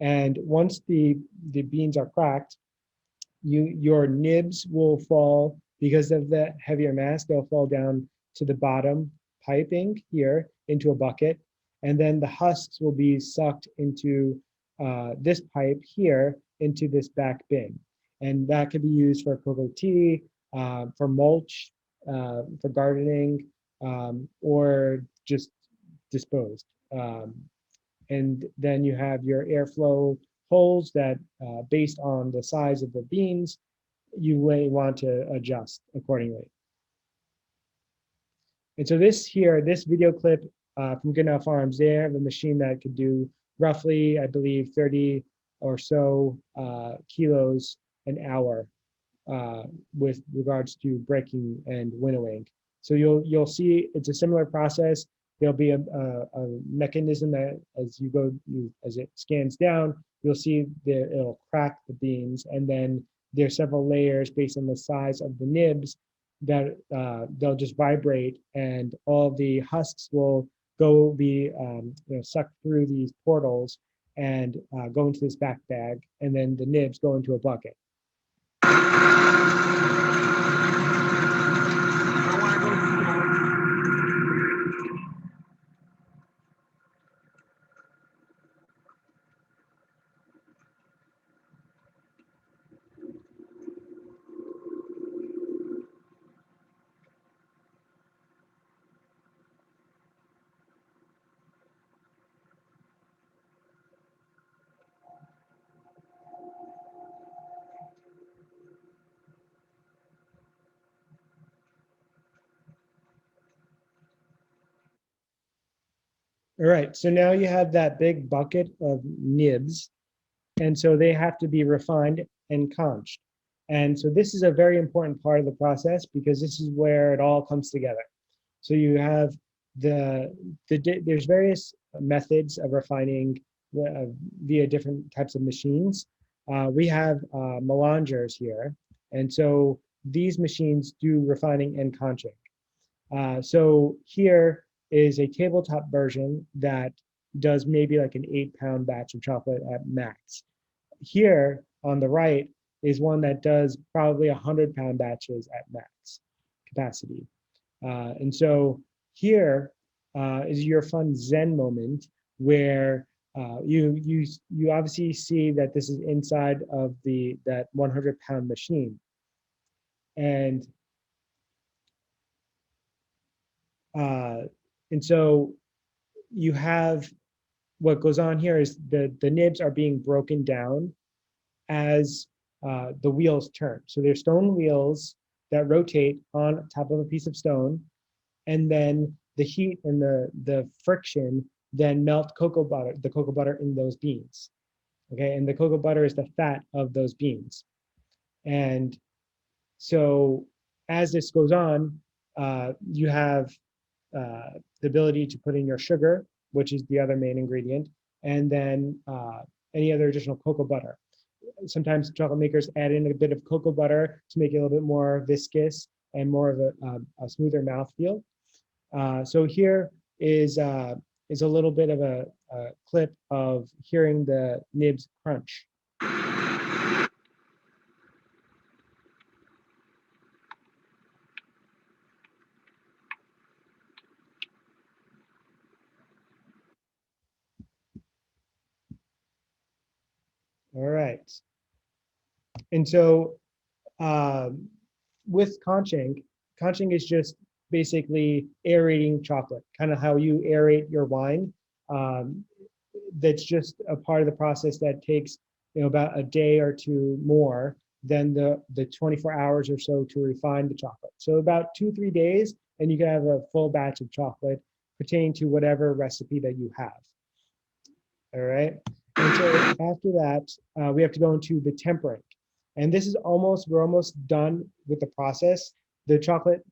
Speaker 1: And once the beans are cracked, your nibs will fall because of the heavier mass. They'll fall down to the bottom piping here into a bucket. And then the husks will be sucked into this pipe here into this back bin. And that could be used for cocoa tea, for mulch, for gardening, or just disposed. And then you have your airflow holes that, based on the size of the beans, you may want to adjust accordingly. And so this video clip from Goodnow Farms, they have a machine that could do roughly, I believe, 30 or so kilos an hour with regards to breaking and winnowing. So you'll see it's a similar process. There'll be a mechanism that as it scans down, you'll see it'll crack the beans, and then there's several layers based on the size of the nibs that they'll just vibrate, and all the husks will be sucked through these portals and go into this back bag, and then the nibs go into a bucket. All right, so now you have that big bucket of nibs, and so they have to be refined and conched. And so this is a very important part of the process because this is where it all comes together. So you have there's various methods of refining via different types of machines. We have melangers here, and so these machines do refining and conching. So here is a tabletop version that does maybe like an 8-pound batch of chocolate at max. Here on the right is one that does probably 100-pound batches at max capacity. And so here is your fun Zen moment where you obviously see that this is inside of that 100-pound machine. And so you have what goes on here is the nibs are being broken down as the wheels turn. So there's stone wheels that rotate on top of a piece of stone, and then the heat and the friction then melt the cocoa butter in those beans. Okay, and the cocoa butter is the fat of those beans. And so as this goes on, you have the ability to put in your sugar, which is the other main ingredient, and then any other additional cocoa butter. Sometimes chocolate makers add in a bit of cocoa butter to make it a little bit more viscous and more of a smoother mouthfeel. So here is a little bit of a clip of hearing the nibs crunch. All right. And so with conching is just basically aerating chocolate, kind of how you aerate your wine. That's just a part of the process that takes about a day or two more than the 24 hours or so to refine the chocolate. So about 2-3 days, and you can have a full batch of chocolate pertaining to whatever recipe that you have. All right. And so after that, we have to go into the tempering. And this is we're almost done with the process. The chocolate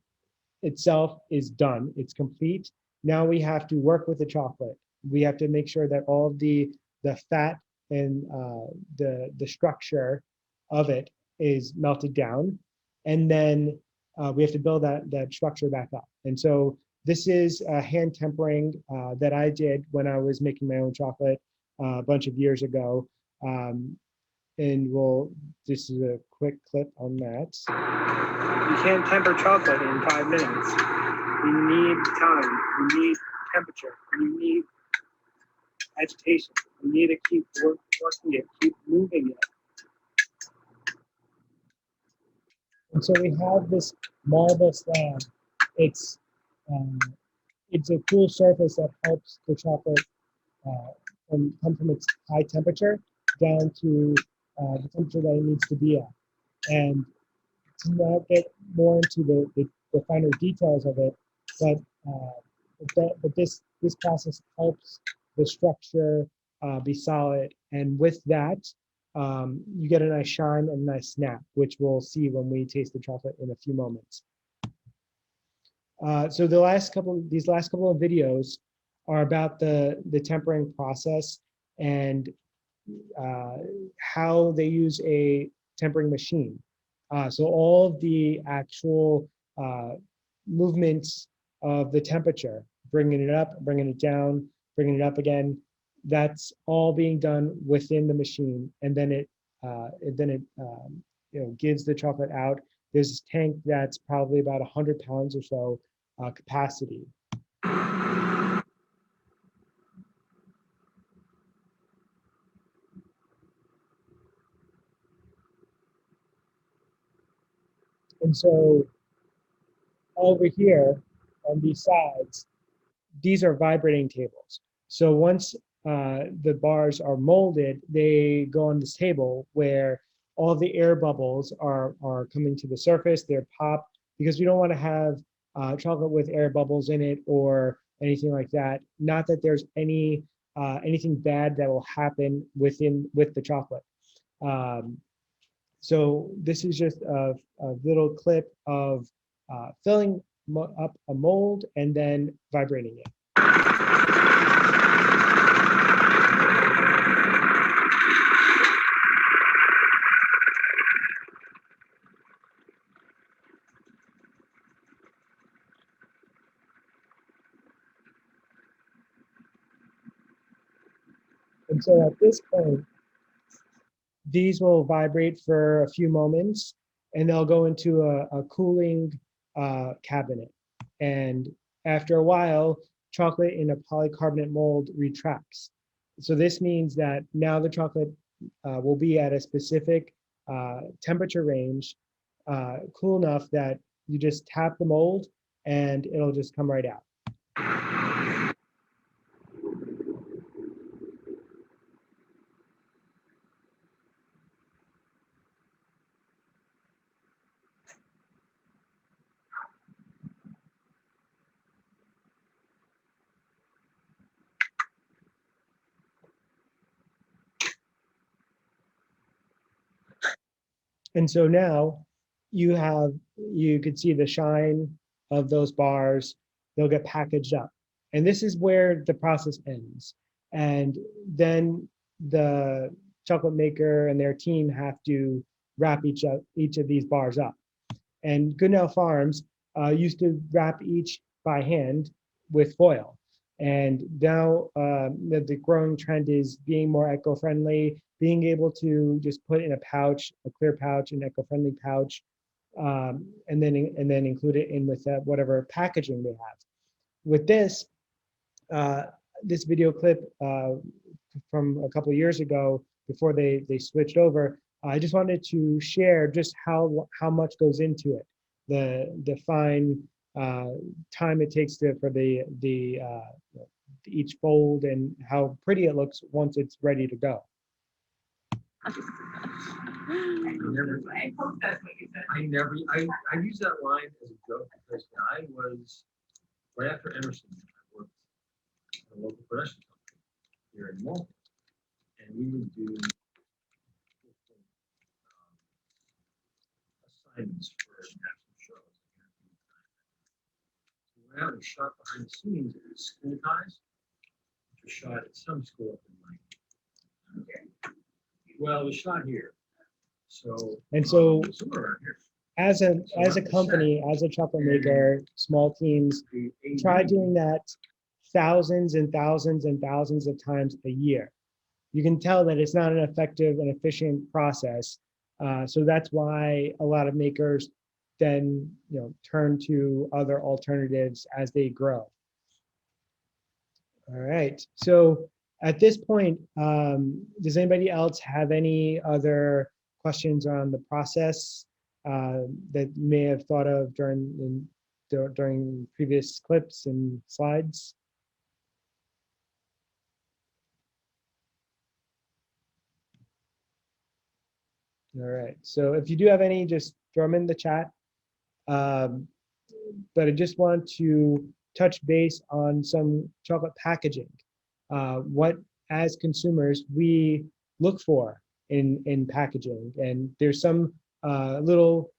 Speaker 1: itself is done, it's complete. Now we have to work with the chocolate. We have to make sure that all of the fat and the structure of it is melted down. And then we have to build that structure back up. And so this is hand tempering that I did when I was making my own chocolate a bunch of years ago. And this is a quick clip on that. You can't temper chocolate in 5 minutes. You need time, you need temperature, you need agitation. You need to keep working it, keep moving it. And so we have this marble slab. It's a cool surface that helps the chocolate come from its high temperature down to the temperature that it needs to be at. And to not get more into the finer details of it, but this process helps the structure be solid, and with that, you get a nice shine and a nice snap, which we'll see when we taste the chocolate in a few moments. So these last couple of videos are about the tempering process and how they use a tempering machine. So all of the actual movements of the temperature, bringing it up, bringing it down, bringing it up again, that's all being done within the machine, and then it gives the chocolate out. There's this tank that's probably about 100 pounds or so capacity. And so over here on these sides, these are vibrating tables. So once the bars are molded, they go on this table where all the air bubbles are coming to the surface. They're popped because we don't want to have chocolate with air bubbles in it or anything like that. Not that there's anything bad that will happen with the chocolate. So this is just a little clip of filling up a mold and then vibrating it. And so at this point, these will vibrate for a few moments and they'll go into a cooling cabinet. And after a while, chocolate in a polycarbonate mold retracts. So this means that now the chocolate will be at a specific temperature range, cool enough that you just tap the mold and it'll just come right out. And so now you could see the shine of those bars. They'll get packaged up. And this is where the process ends. And then the chocolate maker and their team have to wrap each of these bars up. And Goodnow Farms used to wrap each by hand with foil. And now the growing trend is being more eco-friendly, being able to just put in a pouch, a clear pouch, an eco-friendly pouch, and then include it in with whatever packaging they have. With this, this video clip from a couple of years ago, before they switched over, I just wanted to share just how much goes into it, the fine time it takes for each fold and how pretty it looks once it's ready to go.
Speaker 5: I use that line as a joke because when I was right after Andersen, I worked at a local production company here in Malta, and we would do assignments for national shows. So we went out and shot behind the scenes at the school ties, which was shot at some school up in Mike. Okay. Well, it was shot here. So somewhere around here.
Speaker 1: As a company, as a chocolate maker, small teams try doing that thousands and thousands and thousands of times a year. You can tell that it's not an effective and efficient process. So that's why a lot of makers then turn to other alternatives as they grow. All right. So at this point, does anybody else have any other questions on the process that you may have thought of during previous clips and slides? All right, so if you do have any, just throw them in the chat. But I just want to touch base on some chocolate packaging. What, as consumers, we look for in packaging, and there's some little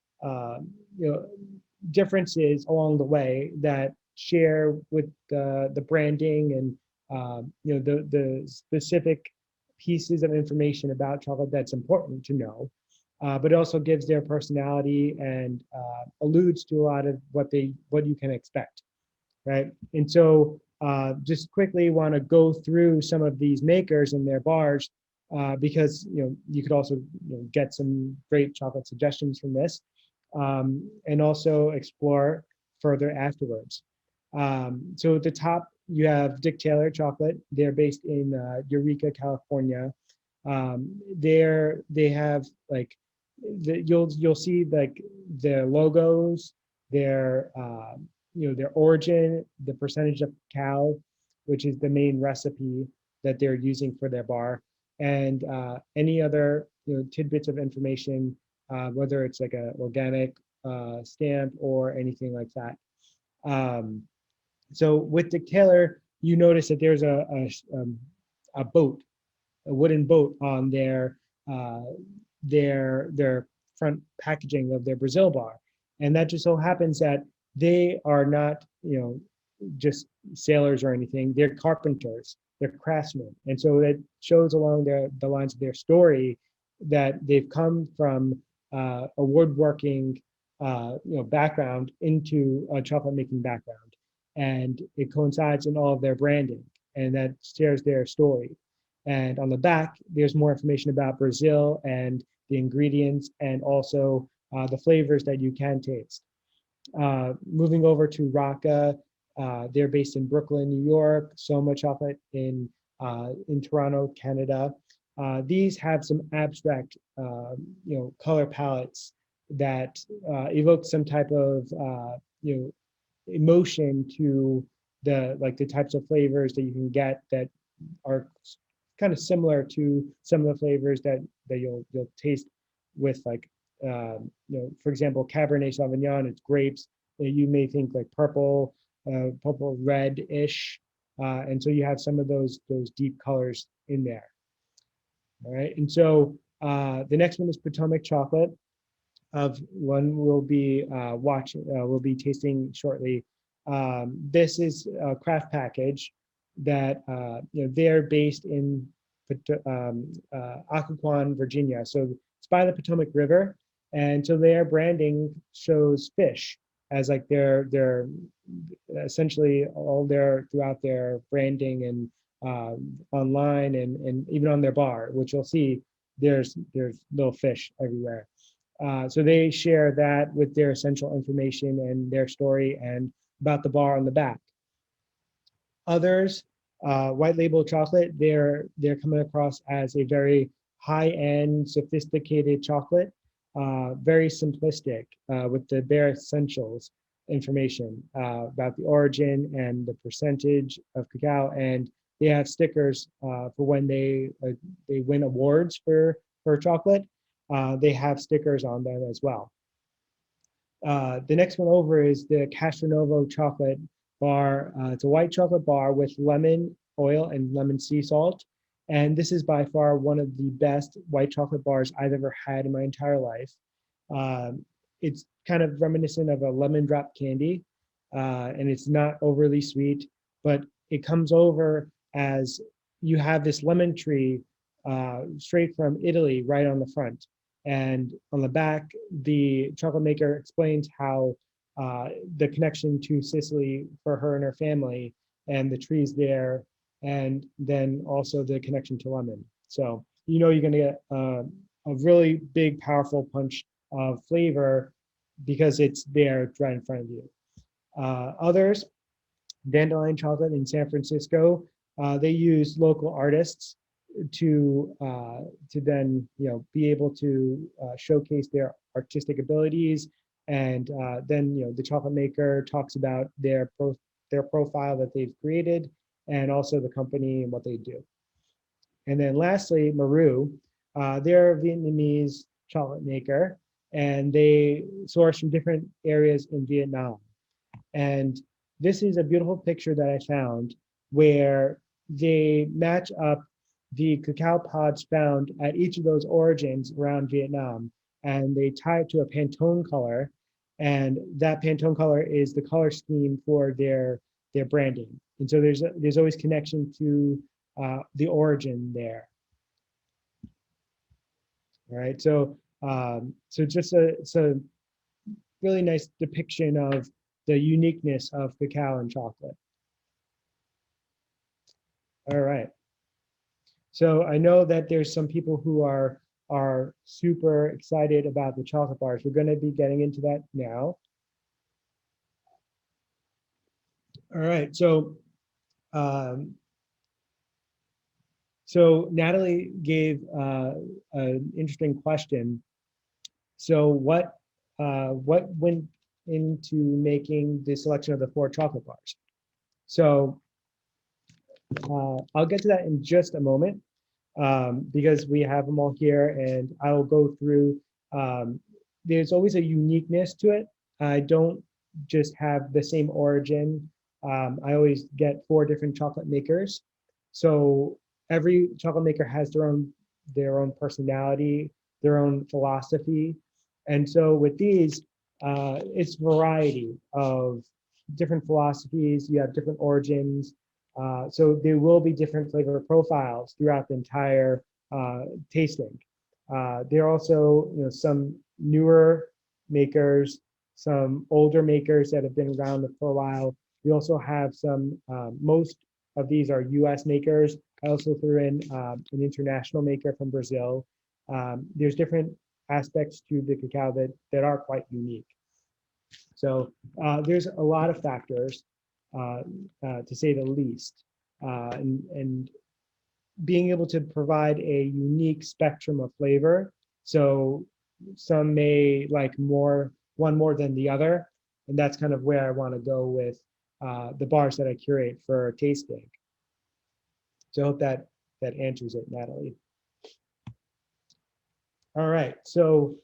Speaker 1: differences along the way that share with the branding and the specific pieces of information about chocolate that's important to know, but it also gives their personality and alludes to a lot of what you can expect, right? And so just quickly want to go through some of these makers and their bars because you could also get some great chocolate suggestions from this, and also explore further afterwards. So at the top you have Dick Taylor Chocolate. They're based in Eureka, California. They have like you'll see like their logos, their their origin, the percentage of cacao, which is the main recipe that they're using for their bar, and any other tidbits of information, whether it's like a organic stamp or anything like that. So with Dick Taylor, you notice that there's a boat, a wooden boat on their front packaging of their Brazil bar, and that just so happens that they are not, just sailors or anything. They're carpenters, they're craftsmen, and so it shows along the lines of their story that they've come from a woodworking, background into a chocolate making background, and it coincides in all of their branding, and that shares their story. And on the back, there's more information about Brazil and the ingredients, and also the flavors that you can taste. Moving over to Raka, they're based in Brooklyn, New York. Soma Chocolate in Toronto, Canada. These have some abstract, color palettes that evoke some type of, emotion to the types of flavors that you can get that are kind of similar to some of the flavors that you'll taste with, like, for example, Cabernet Sauvignon. It's grapes. You may think like purple red-ish, and so you have some of those deep colors in there. All right, and so the next one is Potomac Chocolate. Of one we'll be we'll be tasting shortly. This is a craft package that they're based in Occoquan, Virginia. So it's by the Potomac River, and so their branding shows fish as like their essentially all their throughout their branding, and online, and even on their bar, which you'll see there's little fish everywhere. So they share that with their essential information and their story and about the bar on the back. Others, white label chocolate, they're coming across as a very high-end, sophisticated chocolate, very simplistic, with the bare essentials information about the origin and the percentage of cacao, and they have stickers for when they win awards for chocolate. They have stickers on them as well. The next one over is the Castronovo chocolate bar. It's a white chocolate bar with lemon oil and lemon sea salt. And this is by far one of the best white chocolate bars I've ever had in my entire life. It's kind of reminiscent of a lemon drop candy, and it's not overly sweet, but it comes over as you have this lemon tree straight from Italy right on the front. And on the back, the chocolate maker explains how the connection to Sicily for her and her family, and the trees there, and then also the connection to lemon. So you're going to get a really big, powerful punch of flavor because it's there right in front of you. Others, Dandelion Chocolate in San Francisco, they use local artists to then be able to showcase their artistic abilities, and then the chocolate maker talks about their profile that they've created, and also the company and what they do. And then lastly, Maru, they're a Vietnamese chocolate maker, and they source from different areas in Vietnam. And this is a beautiful picture that I found where they match up the cacao pods found at each of those origins around Vietnam, and they tie it to a Pantone color, and that Pantone color is the color scheme for their branding. And so there's always connection to the origin there. All right, so so just it's a really nice depiction of the uniqueness of cacao and chocolate. All right. So I know that there's some people who are super excited about the chocolate bars. We're going to be getting into that now. All right. So so Natalie gave an interesting question. So what went into making the selection of the 4 chocolate bars? So I'll get to that in just a moment, because we have them all here, and I will go through. There's always a uniqueness to it. I don't just have the same origin I always get 4 different chocolate makers. So every chocolate maker has their own personality, their own philosophy. And so with these, it's variety of different philosophies. You have different origins. So there will be different flavor profiles throughout the entire tasting. There are also, some newer makers, some older makers that have been around for a while. We also have some, most of these are US makers. I also threw in an international maker from Brazil. There's different aspects to the cacao that are quite unique. So there's a lot of factors, to say the least. And being able to provide a unique spectrum of flavor. So some may like one more than the other. And that's kind of where I want to go with the bars that I curate for tasting. So I hope that answers it, Natalie. All right, so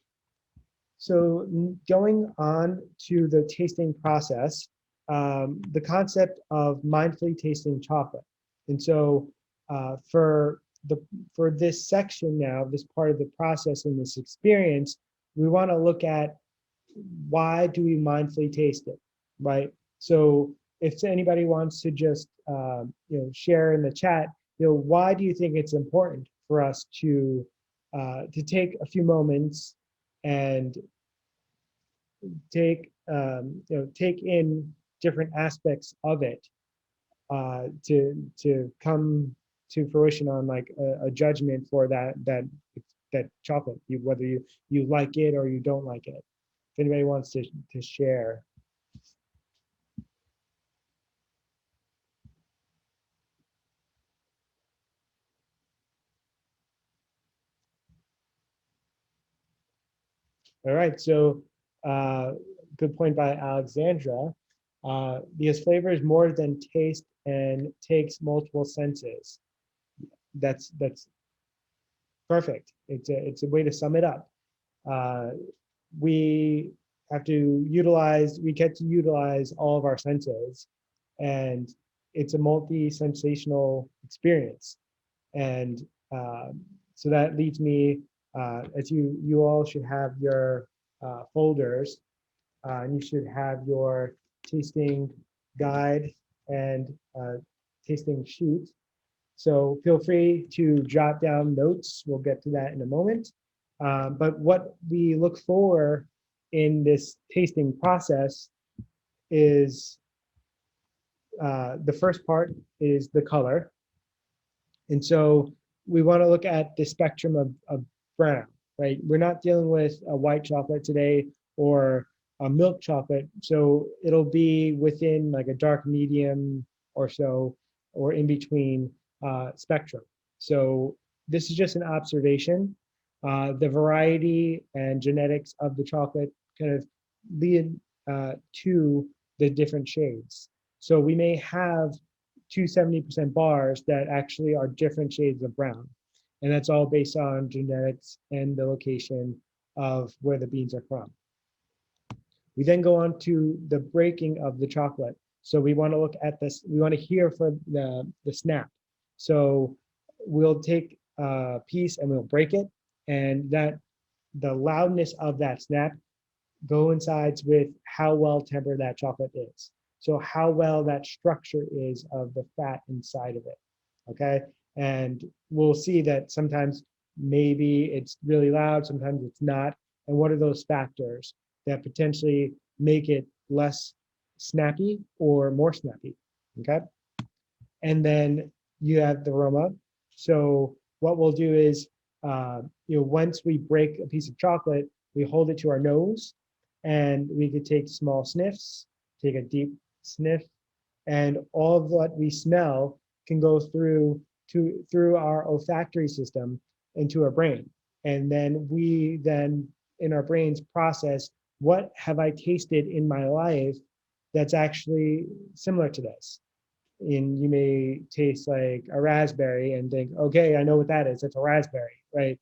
Speaker 1: going on to the tasting process, the concept of mindfully tasting chocolate. And so for this section now, this part of the process and this experience, we want to look at why do we mindfully taste it, right? So if anybody wants to just share in the chat, why do you think it's important for us to take a few moments and take in different aspects of it to come to fruition on like a judgment for that chocolate, whether you like it or you don't like it. If anybody wants to share. All right, so good point by Alexandra. Because flavor is more than taste and takes multiple senses. That's perfect. It's a way to sum it up. We get to utilize all of our senses, and it's a multi-sensational experience. And so that leads me, as you all should have your folders, and you should have your tasting guide and tasting sheet. So feel free to jot down notes. We'll get to that in a moment. But what we look for in this tasting process is the first part is the color. And so we want to look at the spectrum of brown, right? We're not dealing with a white chocolate today or a milk chocolate. So it'll be within like a dark medium or so, or in between spectrum. So this is just an observation. The variety and genetics of the chocolate kind of lead to the different shades. So we may have 270% bars that actually are different shades of brown. And that's all based on genetics and the location of where the beans are from. We then go on to the breaking of the chocolate. So we want to look at this, we want to hear for the snap. So we'll take a piece and we'll break it, and the loudness of that snap coincides with how well tempered that chocolate is. So how well that structure is of the fat inside of it, okay? And we'll see that sometimes maybe it's really loud, sometimes it's not. And what are those factors that potentially make it less snappy or more snappy, okay? And then you have the aroma. So what we'll do is, once we break a piece of chocolate, we hold it to our nose, and we could take small sniffs, take a deep sniff, and all of what we smell can go through our olfactory system into our brain. And then we in our brains process, what have I tasted in my life that's actually similar to this? And you may taste like a raspberry and think, okay, I know what that is. It's a raspberry, right?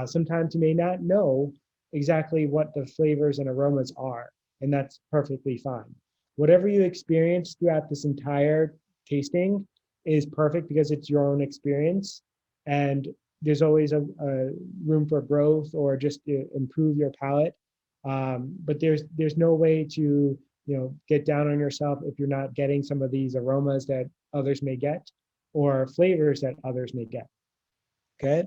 Speaker 1: Sometimes you may not know exactly what the flavors and aromas are, and that's perfectly fine. whatever you experience throughout this entire tasting is perfect because it's your own experience. And there's always a room for growth or just to improve your palate. But there's no way to get down on yourself if you're not getting some of these aromas that others may get or flavors that others may get. Okay.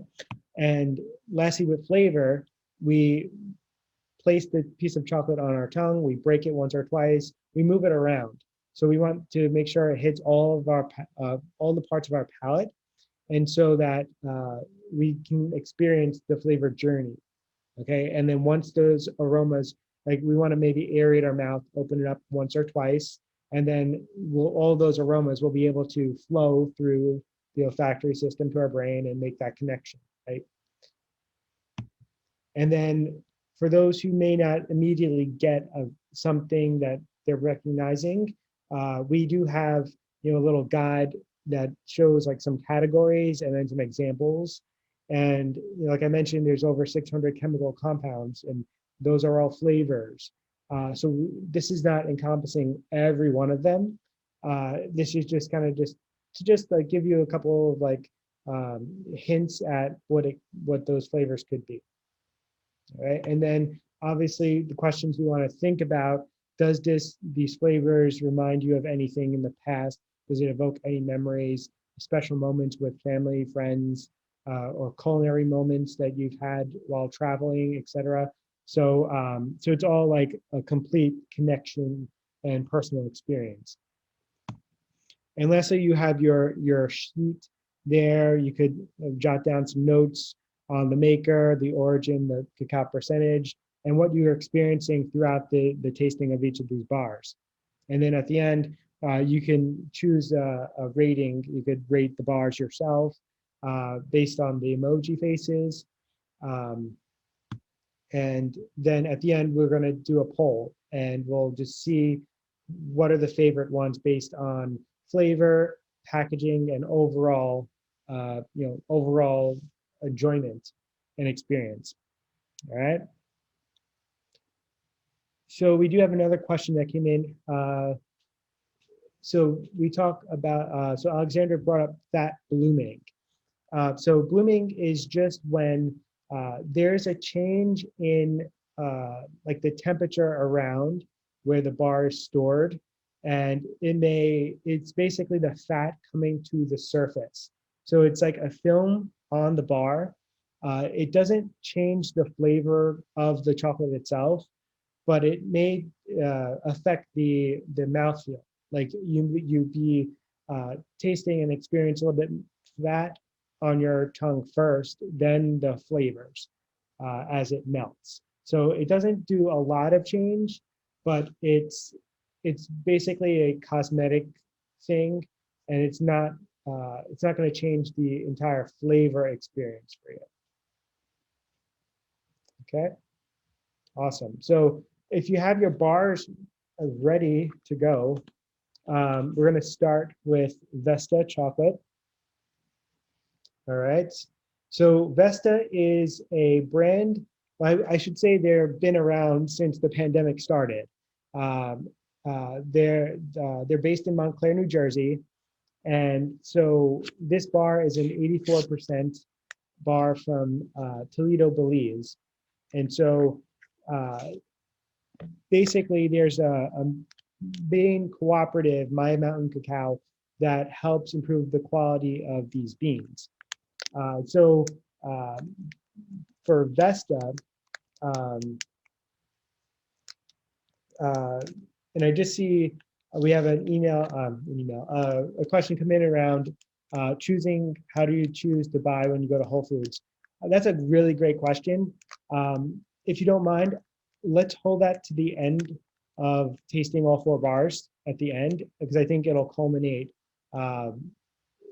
Speaker 1: And lastly, with flavor, we place the piece of chocolate on our tongue, we break it once or twice, we move it around. So we want to make sure it hits all the parts of our palate, and so that we can experience the flavor journey. Okay, and then once those aromas, like we want to maybe aerate our mouth, open it up once or twice, and then all those aromas will be able to flow through the olfactory system to our brain and make that connection, right? And then for those who may not immediately get something that they're recognizing, we do have a little guide that shows like some categories and then some examples. And like I mentioned, there's over 600 chemical compounds, and those are all flavors. So this is not encompassing every one of them. This is just kind of just like give you a couple of like hints at what those flavors could be. All right, and then obviously the questions we want to think about: does these flavors remind you of anything in the past? Does it evoke any memories, special moments with family, friends, or culinary moments that you've had while traveling, etc.? So, so it's all like a complete connection and personal experience. And lastly, you have your sheet there. You could jot down some notes on the maker, the origin, the cacao percentage, and what you're experiencing throughout the tasting of each of these bars. And then at the end, you can choose a rating. You could rate the bars yourself based on the emoji faces. And then at the end, we're going to do a poll, and we'll just see what are the favorite ones based on flavor, packaging, and overall, overall enjoyment and experience. All right. So we do have another question that came in. So we talk about, so Alexander brought up fat blooming. So blooming is just when there's a change in like the temperature around where the bar is stored, and it's basically the fat coming to the surface. So it's like a film on the bar. It doesn't change the flavor of the chocolate itself, but it may affect the mouthfeel. Like you'd be tasting and experience a little bit fat on your tongue first, then the flavors as it melts. So it doesn't do a lot of change, but it's basically a cosmetic thing, and it's not going to change the entire flavor experience for you. Okay, awesome. So if you have your bars ready to go, we're going to start with Vesta chocolate. All right. So Vesta is a brand, I should say they've been around since the pandemic started. They're based in Montclair, New Jersey. And so this bar is an 84% bar from Toledo, Belize. And so basically there's a bean cooperative, My Mountain Cacao, that helps improve the quality of these beans. So for Vesta, and I just see we have an email, a question come in around choosing, how do you choose to buy when you go to Whole Foods? That's a really great question. If you don't mind, let's hold that to the end of tasting all 4 bars at the end, because I think it'll culminate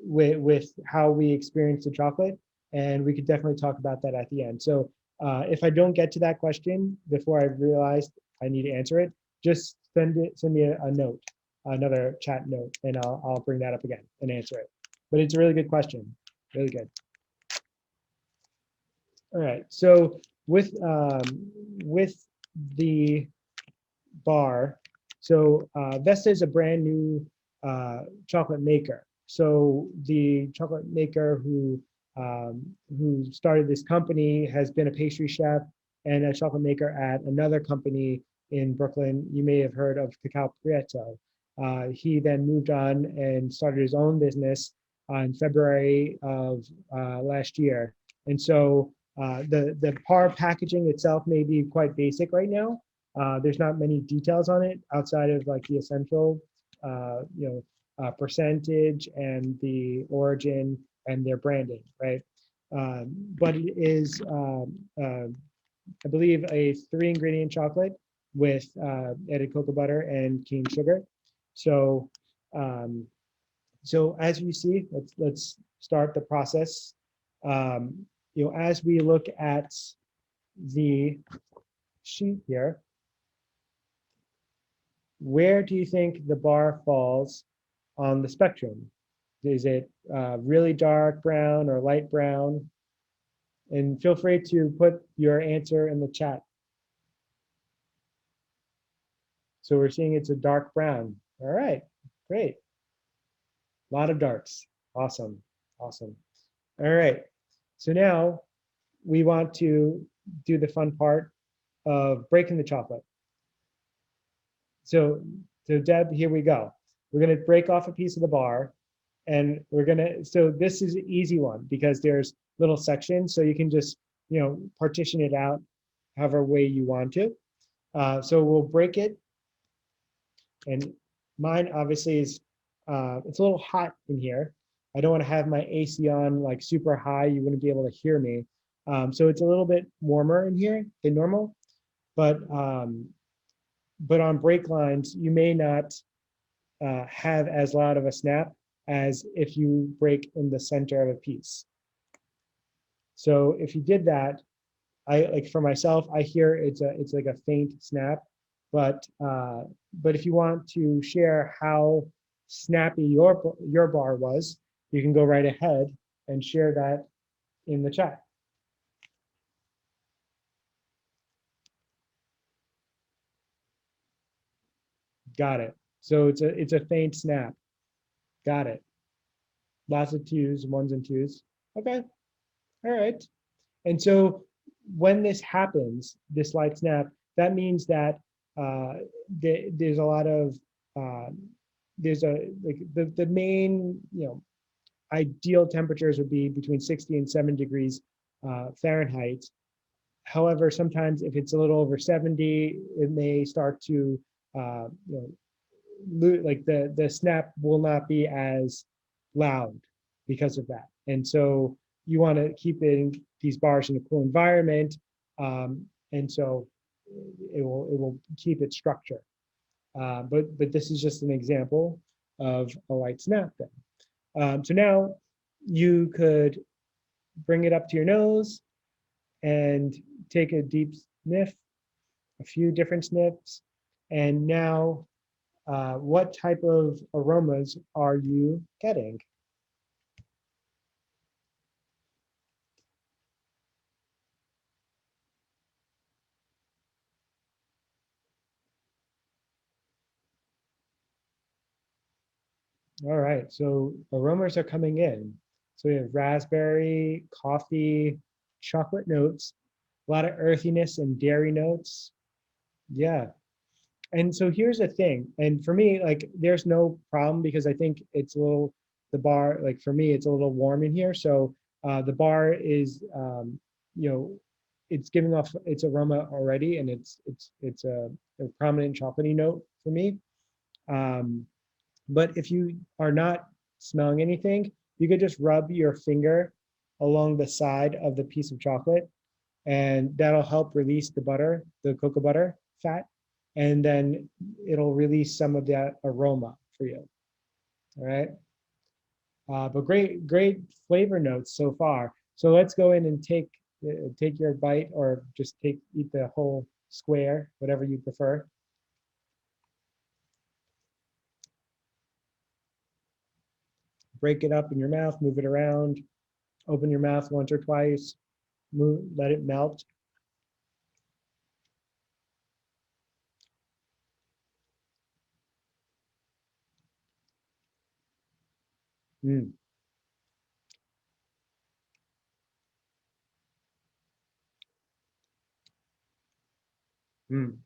Speaker 1: with how we experience the chocolate, and we could definitely talk about that at the end. So if I don't get to that question before I realized I need to answer it, just send me a note, another chat note, and I'll bring that up again and answer it. But it's a really good question, really good. All right, so with the bar, So Vesta is a brand new chocolate maker. So the chocolate maker who started this company has been a pastry chef and a chocolate maker at another company in Brooklyn. You may have heard of Cacao Prieto. He then moved on and started his own business in February of last year. And so the par packaging itself may be quite basic right now. There's not many details on it outside of like the essential, percentage and the origin and their branding, right? But it is, I believe, a 3-ingredient chocolate with added cocoa butter and cane sugar. So, so as you see, let's start the process. As we look at the sheet here, where do you think the bar falls on the spectrum? Is it really dark brown or light brown? And feel free to put your answer in the chat. So we're seeing it's a dark brown. All right, great. A lot of darks. Awesome, awesome. All right, so now we want to do the fun part of breaking the chocolate. So Deb, here we go. We're gonna break off a piece of the bar and we're gonna, so this is an easy one because there's little sections, so you can just, partition it out however way you want to. So we'll break it. And mine obviously is, it's a little hot in here. I don't want to have my AC on like super high. You wouldn't be able to hear me. So it's a little bit warmer in here than normal, but on break lines, you may not have as loud of a snap as if you break in the center of a piece. So if you did that, like for myself, I hear it's like a faint snap, but if you want to share how snappy your bar was, you can go right ahead and share that in the chat. Got it. So it's a faint snap. Got it. Lots of twos, ones and twos. Okay. All right. And so when this happens, this light snap, that means that there's a lot of the main ideal temperatures would be between 60 and 7 degrees Fahrenheit. However, sometimes if it's a little over 70, it may start to like the snap will not be as loud because of that. And so you want to keep these bars in a cool environment, and so it will keep its structure. But this is just an example of a light snap then. So now you could bring it up to your nose and take a deep sniff, a few different sniffs, and now what type of aromas are you getting? All right, so aromas are coming in. So we have raspberry, coffee, chocolate notes, a lot of earthiness and dairy notes. Yeah. And so here's the thing. And for me, like, there's no problem because I think it's a little, the bar, like for me, it's a little warm in here. So the bar is, it's giving off its aroma already, and it's a prominent chocolatey note for me. But if you are not smelling anything, you could just rub your finger along the side of the piece of chocolate, and that'll help release the butter, the cocoa butter fat, and then it'll release some of that aroma for you. All right. But great flavor notes so far. So let's go in and take your bite, or just eat the whole square, whatever you prefer. Break it up in your mouth, move it around, open your mouth once or twice, let it melt. Mm. Mm.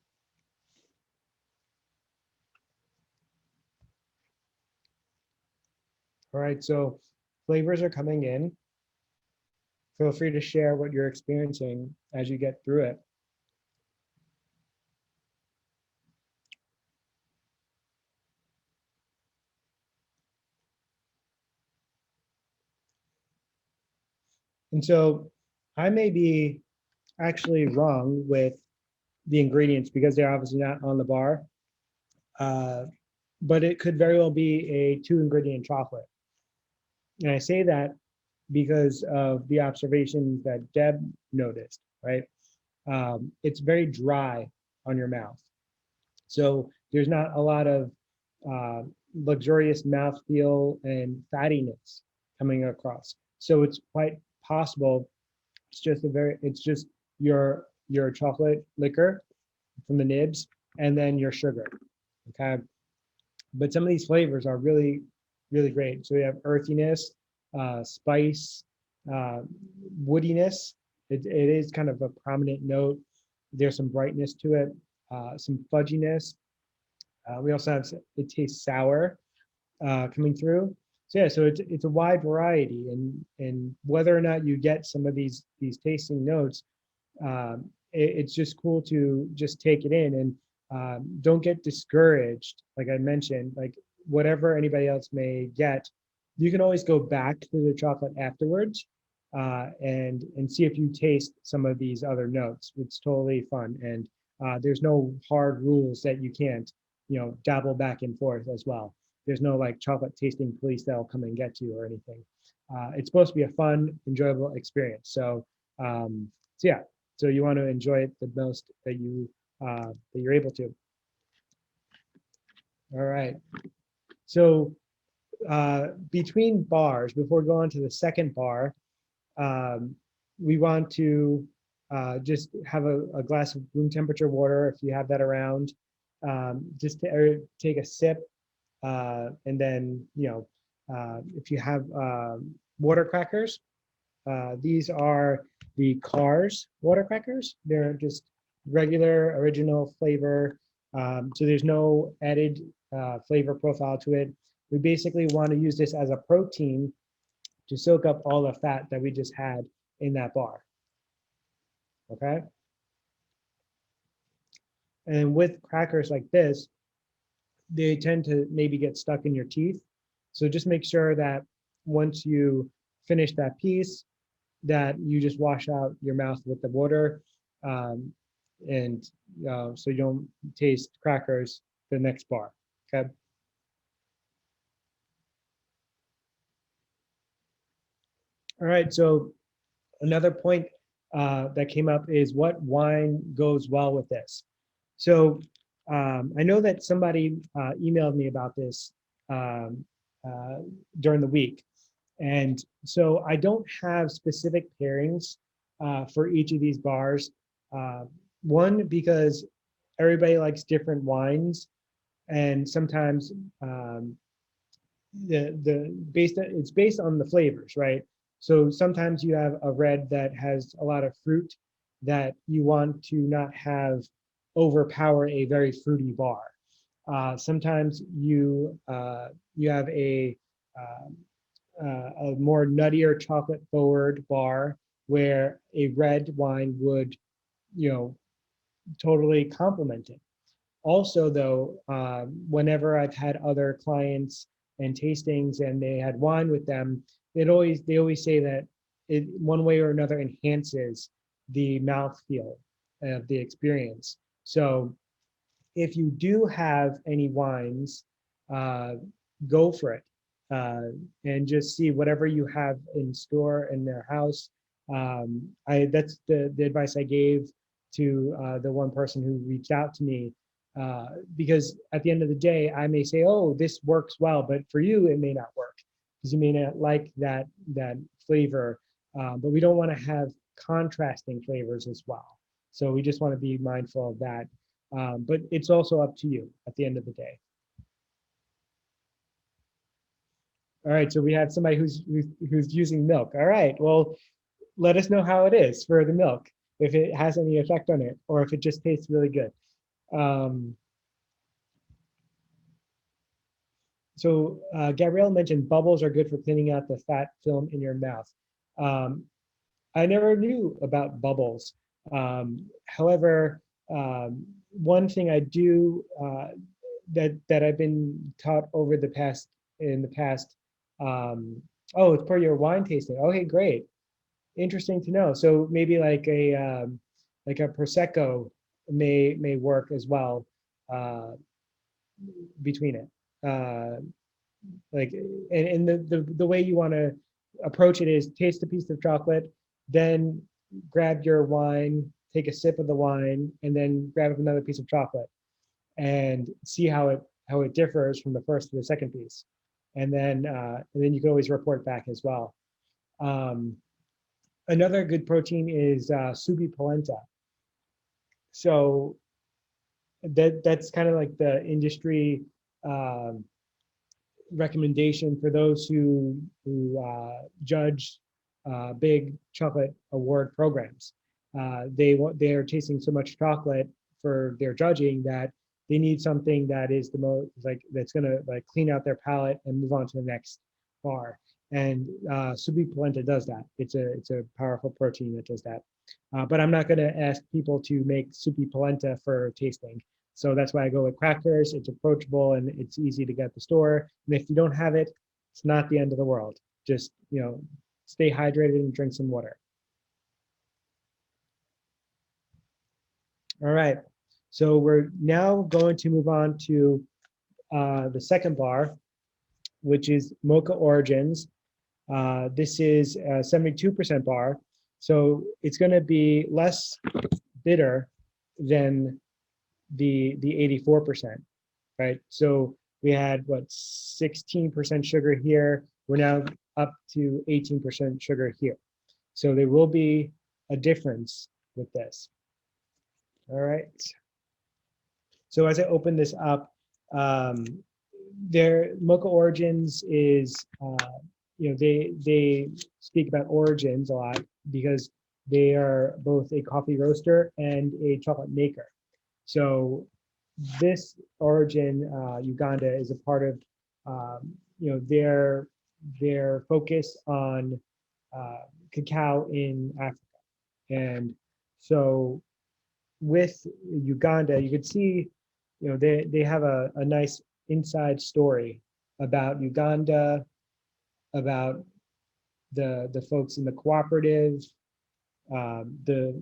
Speaker 1: All right, so flavors are coming in. Feel free to share what you're experiencing as you get through it. And so I may be actually wrong with the ingredients because they're obviously not on the bar. But it could very well be a 2-ingredient chocolate. And I say that because of the observations that Deb noticed, right? It's very dry on your mouth. So there's not a lot of uh, luxurious mouthfeel and fattiness coming across. So it's quite possible it's just your chocolate liquor from the nibs and then your sugar. Okay. But some of these flavors are really, really great. So we have earthiness, spice, uh, woodiness. It is kind of a prominent note. There's some brightness to it, some fudginess. We also have, it tastes sour coming through. So yeah, so it's a wide variety, and whether or not you get some of these tasting notes, it's just cool to just take it in and don't get discouraged. Like I mentioned, like whatever anybody else may get, you can always go back to the chocolate afterwards and see if you taste some of these other notes. It's totally fun, and there's no hard rules that you can't, dabble back and forth as well. There's no like chocolate tasting police that'll come and get you or anything. It's supposed to be a fun, enjoyable experience. So yeah, so you want to enjoy it the most that you're able to. All right. So between bars, before going to the second bar, we want to just have a glass of room temperature water if you have that around. Just to take a sip, and then if you have water crackers. These are the Cars water crackers. They're just regular original flavor. So there's no added flavor profile to it. We basically want to use this as a protein to soak up all the fat that we just had in that bar. Okay. And with crackers like this, they tend to maybe get stuck in your teeth. So just make sure that once you finish that piece, that you just wash out your mouth with the water, and so you don't taste crackers the next bar. Okay. All right. So another point that came up is what wine goes well with this. So I know that somebody emailed me about this um, during the week. And so I don't have specific pairings for each of these bars. One, because everybody likes different wines, and sometimes it's based on the flavors, right? So sometimes you have a red that has a lot of fruit that you want to not have overpower a very fruity bar. Sometimes you have a more nuttier chocolate forward bar where a red wine would, totally complement it. Also, though, whenever I've had other clients and tastings and they had wine with them, they always say that it one way or another enhances the mouthfeel of the experience. So if you do have any wines, uh, go for it, uh, and just see whatever you have in store in their house. That's the advice I gave to the one person who reached out to me, because at the end of the day, I may say, "Oh, this works well," but for you, it may not work because you may not like that flavor. But we don't want to have contrasting flavors as well. So we just want to be mindful of that. But it's also up to you at the end of the day. All right, so we have somebody who's using milk. All right, well, let us know how it is for the milk, if it has any effect on it, or if it just tastes really good. So Gabrielle mentioned bubbles are good for cleaning out the fat film in your mouth. I never knew about bubbles. However, one thing I do that I've been taught over the past oh, it's for your wine tasting. Okay, great, interesting to know. So maybe like a prosecco may work as well between it. Like and the way you want to approach it is taste a piece of chocolate, then grab your wine, take a sip of the wine, and then grab another piece of chocolate and see how it differs from the first to the second piece. And then you can always report back as well. Another good protein is subi polenta. So that's kind of like the industry recommendation for those who judge big chocolate award programs. They are tasting so much chocolate for their judging that they need something that is the most that's gonna like clean out their palate and move on to the next bar. And subi polenta does that. It's a powerful protein that does that. But I'm not gonna ask people to make subi polenta for tasting. So that's why I go with crackers. It's approachable and it's easy to get at the store. And if you don't have it, it's not the end of the world. Just, stay hydrated and drink some water. All right. So we're now going to move on to the second bar, which is Mocha Origins. This is a 72% bar. So it's going to be less bitter than the 84%, right? So we had what 16% sugar here. We're now up to 18% sugar here. So there will be a difference with this. All right. So as I open this up, their Mocha Origins is, they speak about origins a lot because they are both a coffee roaster and a chocolate maker. So this origin, Uganda, is a part of, their focus on cacao in Africa. And so with Uganda, you could see, they have a nice inside story about Uganda, about the folks in the cooperative, the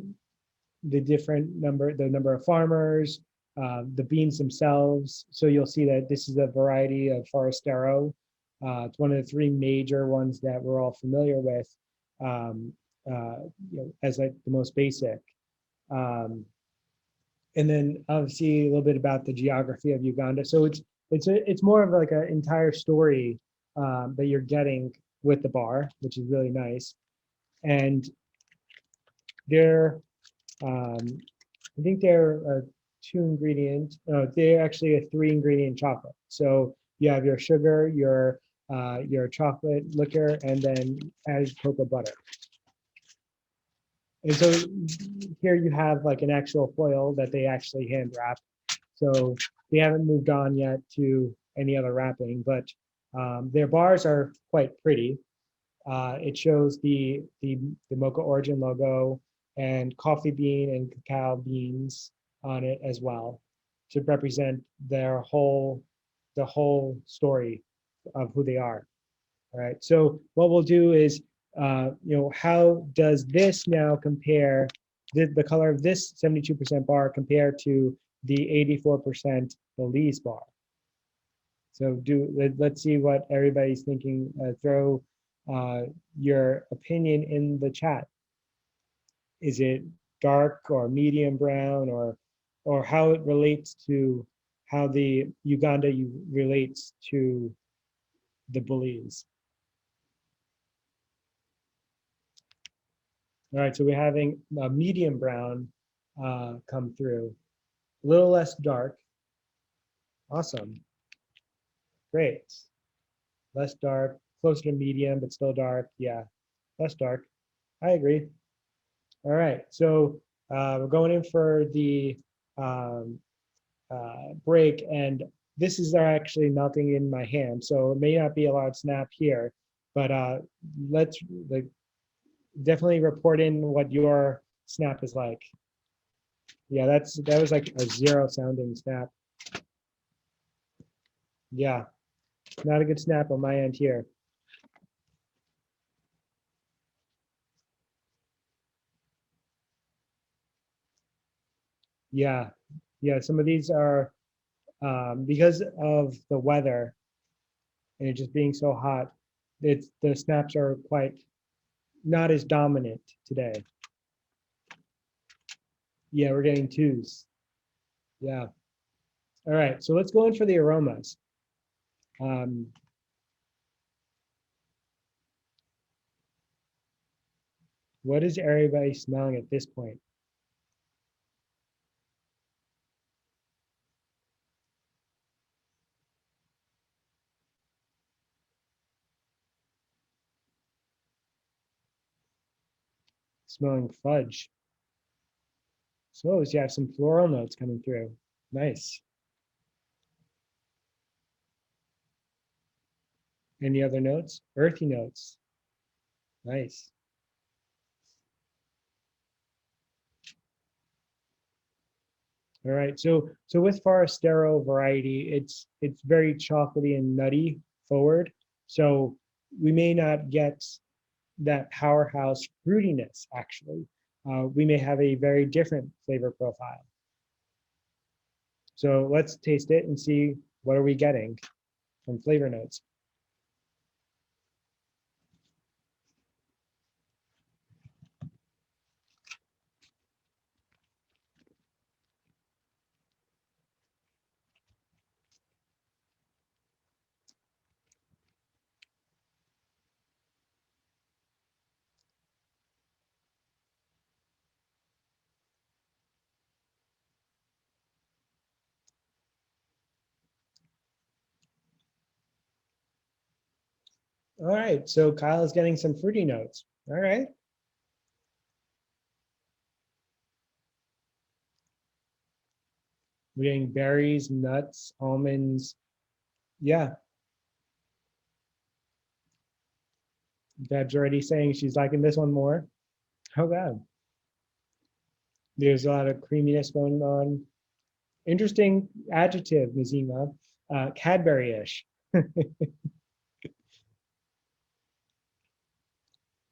Speaker 1: number of farmers, the beans themselves. So you'll see that this is a variety of Forastero. It's one of the three major ones that we're all familiar with, as like the most basic. And then obviously a little bit about the geography of Uganda. So it's more of like an entire story that you're getting with the bar, which is really nice. And they're I think they're a 2-ingredient. They're actually a 3-ingredient chocolate. So you have your sugar, your chocolate liquor, and then added cocoa butter. And so here you have like an actual foil that they actually hand wrap. So they haven't moved on yet to any other wrapping, but their bars are quite pretty. It shows the Mocha Origin logo and coffee bean and cacao beans on it as well to represent the whole story of who they are. All right. So what we'll do is, how does this now compare, the color of this 72% bar compare to the 84% Belize bar? So let's see what everybody's thinking. Throw your opinion in the chat. Is it dark or medium brown, or how it relates to how the Uganda relates to the Belize? All right, so we're having a medium brown come through, a little less dark. Awesome, great. Less dark, closer to medium, but still dark. Yeah, less dark. I agree. All right, so we're going in for the break, and this is actually melting in my hand, so it may not be a large snap here, but let's like definitely report in what your snap is like. Yeah, that was like a 0 sounding snap. Yeah, not a good snap on my end here. Yeah, yeah, some of these are because of the weather and it just being so hot, the snaps are quite not as dominant today. Yeah, we're getting 2s. Yeah. All right, so let's go in for the aromas. What is everybody smelling at this point? Smelling fudge. So you have some floral notes coming through. Nice. Any other notes? Earthy notes. Nice. All right, so with Forastero variety, it's very chocolatey and nutty forward. So we may not get that powerhouse fruitiness actually. We may have a very different flavor profile. So let's taste it and see what are we getting from flavor notes. All right, so Kyle is getting some fruity notes. All right. We're getting berries, nuts, almonds. Yeah. Deb's already saying she's liking this one more. Oh God. There's a lot of creaminess going on. Interesting adjective, Nazima. Cadbury-ish.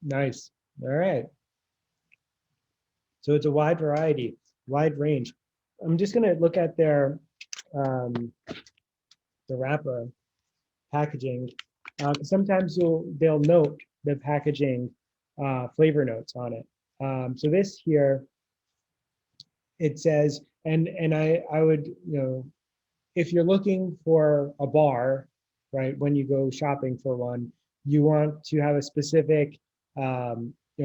Speaker 1: Nice. All right. So it's a wide variety, wide range. I'm just going to look at their the wrapper packaging. Sometimes they'll note the packaging flavor notes on it. So this here, it says, and I would, if you're looking for a bar, right, when you go shopping for one, you want to have a specific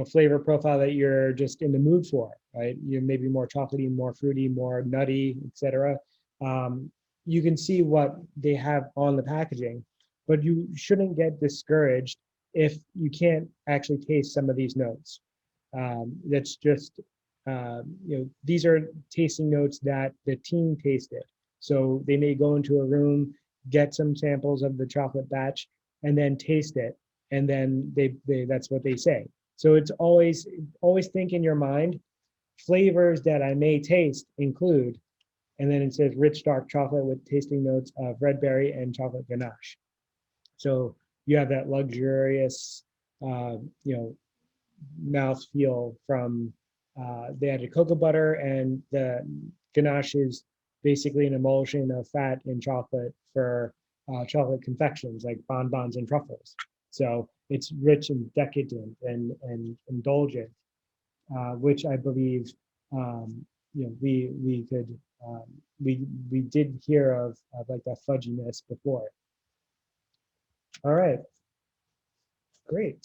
Speaker 1: flavor profile that you're just in the mood for, right? You maybe more chocolatey, more fruity, more nutty, etc. You can see what they have on the packaging, but you shouldn't get discouraged if you can't actually taste some of these notes. That's just these are tasting notes that the team tasted. So they may go into a room, get some samples of the chocolate batch, and then taste it, and then they that's what they say. So it's always think in your mind, flavors that I may taste include, and then it says rich dark chocolate with tasting notes of red berry and chocolate ganache. So you have that luxurious, mouth feel from they added cocoa butter, and the ganache is basically an emulsion of fat and chocolate for chocolate confections like bonbons and truffles. So it's rich and decadent and indulgent, which I believe we could we did hear of like that fudginess before. All right, great.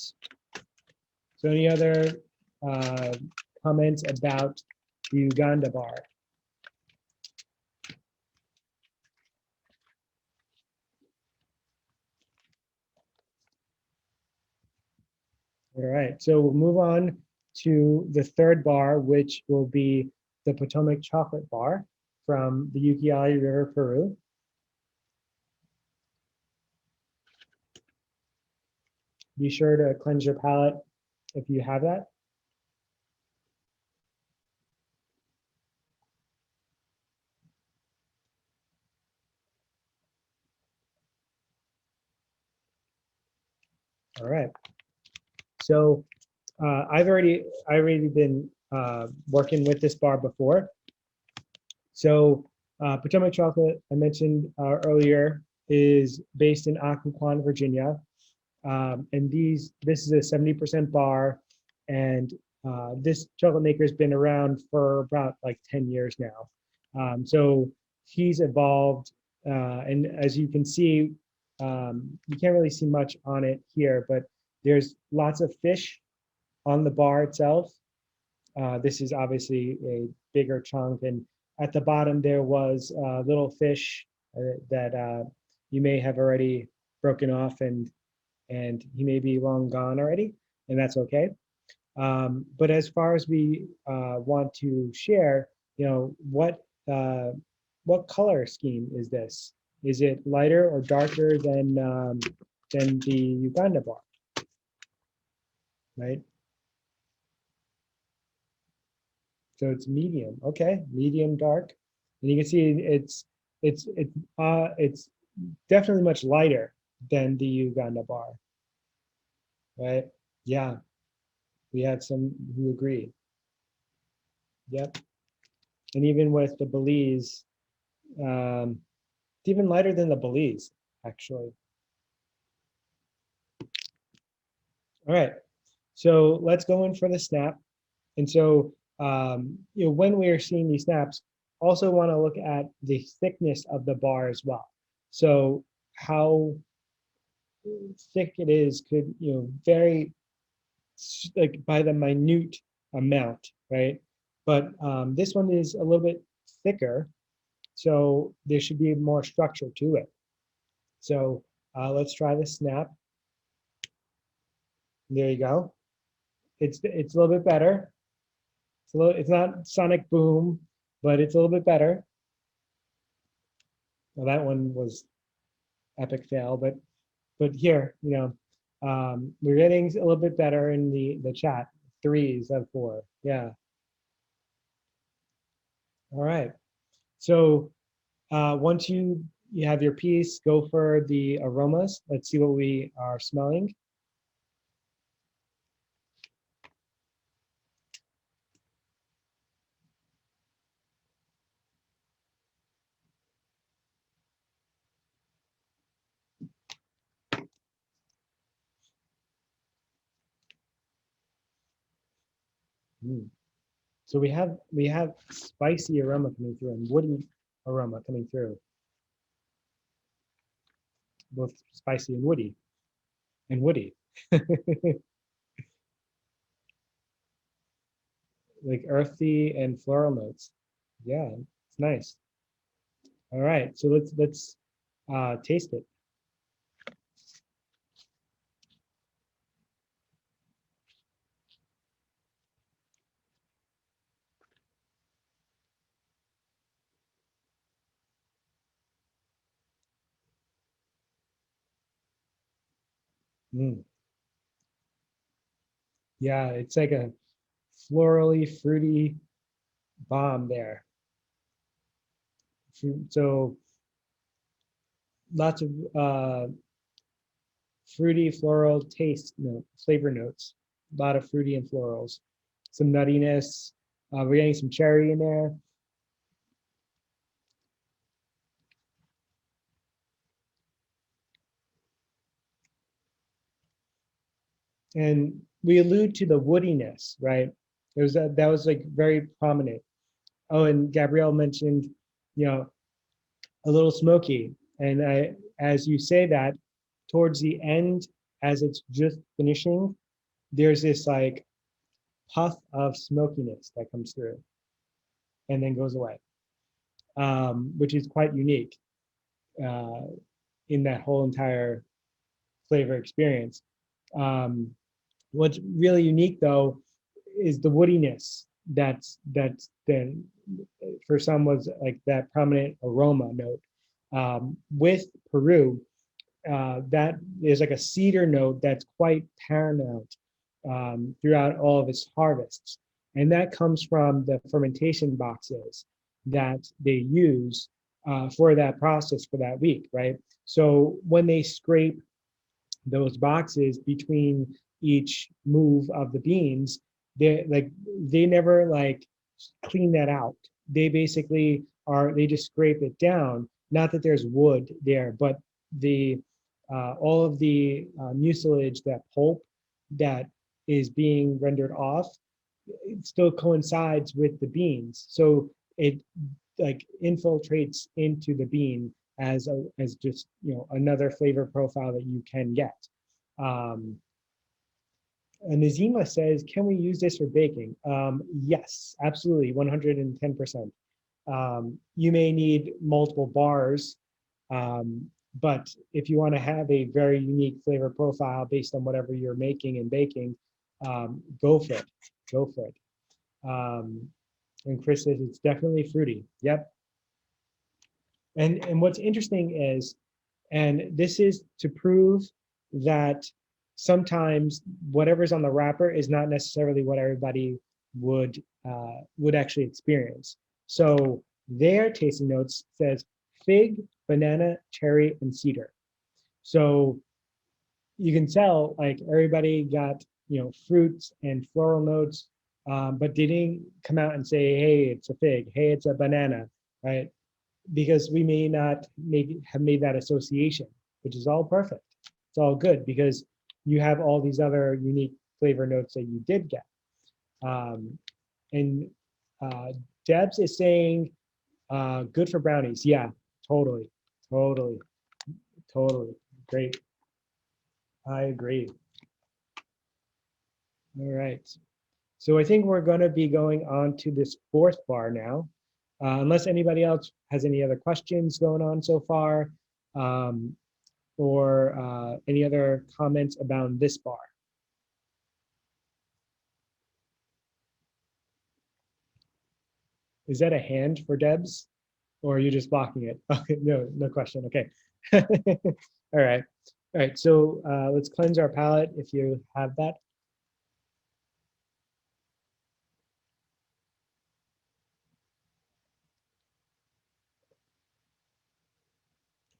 Speaker 1: So any other comments about the Uganda bar? right, so we'll move on to the third bar, which will be the Potomac Chocolate Bar from the Ucayali River, Peru. Be sure to cleanse your palate if you have that. All right. So I've already been working with this bar before. So Potomac Chocolate, I mentioned earlier, is based in Occoquan, Virginia. And this is a 70% bar, and this chocolate maker has been around for about like 10 years now. So he's evolved, and as you can see, you can't really see much on it here, but there's lots of fish on the bar itself. This is obviously a bigger chunk, and at the bottom there was little fish that you may have already broken off, and he may be long gone already, and that's okay. But as far as we want to share, what color scheme is this? Is it lighter or darker than the Uganda bar, right? So it's medium, okay, medium dark, and you can see it's definitely much lighter than the Uganda bar, right? Yeah, we had some who agree. Yep, and even with the Belize, it's even lighter than the Belize, actually. All right, so let's go in for the snap. And so, when we are seeing these snaps, also want to look at the thickness of the bar as well. So how thick it is could, vary like by the minute amount, right? But this one is a little bit thicker, so there should be more structure to it. So let's try the snap. There you go. It's a little bit better. It's not sonic boom, but it's a little bit better. Well, that one was epic fail, but here, we're getting a little bit better in the chat. 3s out of 4. Yeah. All right. So once you have your piece, go for the aromas. Let's see what we are smelling. So we have spicy aroma coming through and woody aroma coming through. Both spicy and woody. And woody. Like earthy and floral notes. Yeah, it's nice. All right, so let's taste it. Mm. Yeah, it's like a florally fruity bomb there. So lots of fruity floral taste, flavor notes. A lot of fruity and florals. Some nuttiness. We're getting some cherry in there. And we allude to the woodiness, right? That was like very prominent. Oh, and Gabrielle mentioned, a little smoky. And as you say that, towards the end, as it's just finishing, there's this like puff of smokiness that comes through and then goes away, which is quite unique in that whole entire flavor experience. What's really unique though is the woodiness that's then for some was like that prominent aroma note. With Peru, that is like a cedar note that's quite paramount throughout all of its harvests. And that comes from the fermentation boxes that they use for that process for that week, right? So when they scrape those boxes between each move of the beans, they never like clean that out. They basically they just scrape it down. Not that there's wood there, but the all of the mucilage, that pulp that is being rendered off, it still coincides with the beans. So it like infiltrates into the bean as just another flavor profile that you can get. And Nazima says, can we use this for baking? Yes, absolutely, 110%. You may need multiple bars, but if you want to have a very unique flavor profile based on whatever you're making and baking, go for it. Go for it. And Chris says it's definitely fruity. Yep. And what's interesting is, and this is to prove that sometimes whatever's on the wrapper is not necessarily what everybody would actually experience. So their tasting notes says fig, banana, cherry, and cedar. So you can tell like everybody got fruits and floral notes, but they didn't come out and say, hey, it's a fig, hey, it's a banana, right? Because we may not have made that association, which is all perfect. It's all good because you have all these other unique flavor notes that you did get. And Debs is saying, good for brownies. Yeah, totally. Great. I agree. All right. So I think we're going to be going on to this fourth bar now. Unless anybody else has any other questions going on so far, or any other comments about this bar. Is that a hand for Debs, or are you just blocking it? Okay, no question. Okay. All right. All right. So let's cleanse our palate if you have that.